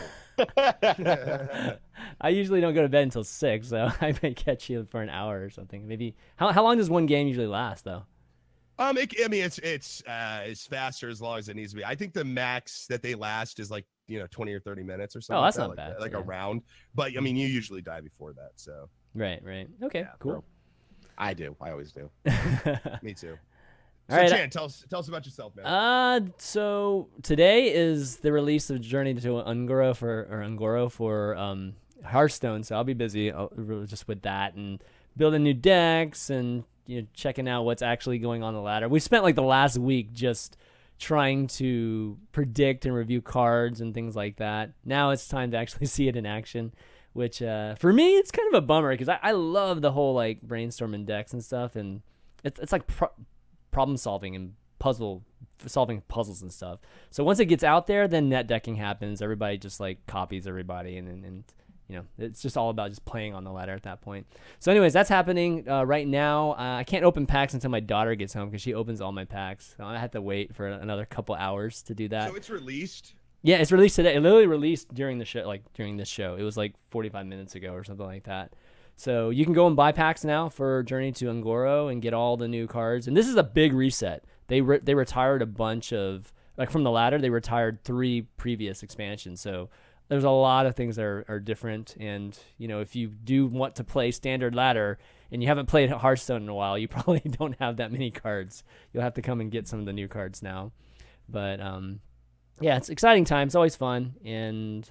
I usually don't go to bed until 6, so I may catch you for an hour or something. Maybe. How long does one game usually last, though? It's as fast or as long as it needs to be. I think the max that they last is like 20 or 30 minutes or something. Oh, that's like not that, bad. like yeah. a round. But I mean, you usually die before that. So Right. Okay. Yeah, cool. I do. I always do. me too. All So right. Chan, tell us about yourself, man. So today is the release of Journey to Ungoro for Hearthstone. So I'll be busy just with that and building new decks and checking out what's actually going on the ladder. We spent like the last week just trying to predict and review cards and things like that. Now it's time to actually see it in action, which for me it's kind of a bummer because I love the whole like brainstorming decks and stuff, and it's like problem solving and solving puzzles and stuff. So once it gets out there, then net decking happens. Everybody just like copies everybody, and it's just all about just playing on the ladder at that point. So anyways, that's happening right now. I can't open packs until my daughter gets home because she opens all my packs. So I have to wait for another couple hours to do that. So it's released. Yeah, it's released today. It literally released during the show, during this show. It was like 45 minutes ago or something like that. So you can go and buy packs now for Journey to Ungoro and get all the new cards. And this is a big reset. They retired a bunch of, like from the ladder, they retired 3 previous expansions. So there's a lot of things that are different. And, if you do want to play standard ladder and you haven't played Hearthstone in a while, you probably don't have that many cards. You'll have to come and get some of the new cards now. But, yeah, it's exciting time. It's always fun. And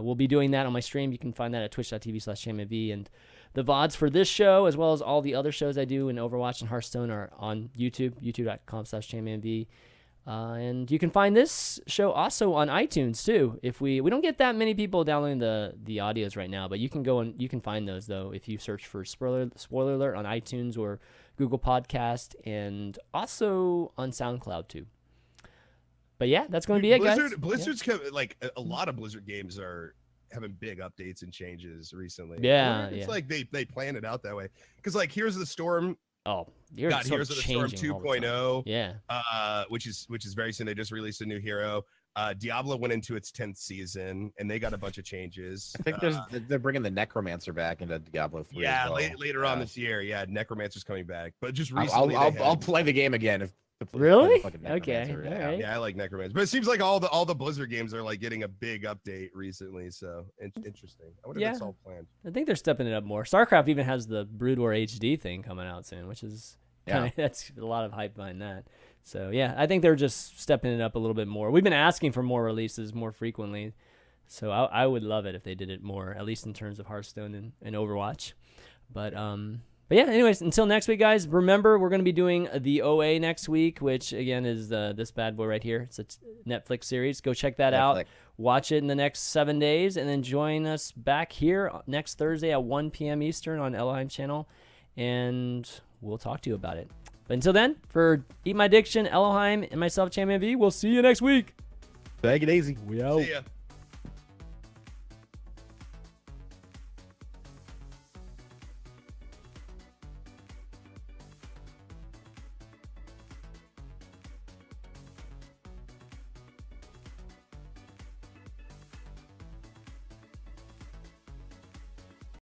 we'll be doing that on my stream. You can find that at twitch.tv/ChanManV. And the VODs for this show, as well as all the other shows I do in Overwatch and Hearthstone, are on YouTube, youtube.com/ChanManV. And you can find this show also on iTunes too. If we don't get that many people downloading the audios right now, but you can go and you can find those though if you search for spoiler alert on iTunes or Google Podcast, and also on SoundCloud too. But yeah, that's going to be it, guys. Blizzard's like a lot of Blizzard games are having big updates and changes recently. Yeah, it's like they planned it out that way. Because like Heroes of the Storm. Oh, Heroes of the Storm 2.0. Yeah. Which is very soon. They just released a new hero. Diablo went into its 10th season, and they got a bunch of changes. I think they're bringing the Necromancer back into Diablo 3. Yeah, as well. later on this year. Yeah, Necromancer's coming back, but just recently I'll play the game again if. Really? Okay. All right. Yeah, I like Necromancer, but it seems like all the Blizzard games are like getting a big update recently. So interesting. I wonder if it's all planned. I think they're stepping it up more. StarCraft even has the Brood War HD thing coming out soon, which is that's a lot of hype behind that. So yeah, I think they're just stepping it up a little bit more. We've been asking for more releases more frequently, so I would love it if they did it more, at least in terms of Hearthstone and Overwatch. But yeah, anyways, until next week, guys, remember, we're going to be doing the OA next week, which, again, is this bad boy right here. It's a Netflix series. Go check that out. Watch it in the next 7 days, and then join us back here next Thursday at 1 p.m. Eastern on Ellohime channel, and we'll talk to you about it. But until then, for Eat My Diction, Ellohime, and myself, ChanManV, we'll see you next week. Take it easy. We out. See ya.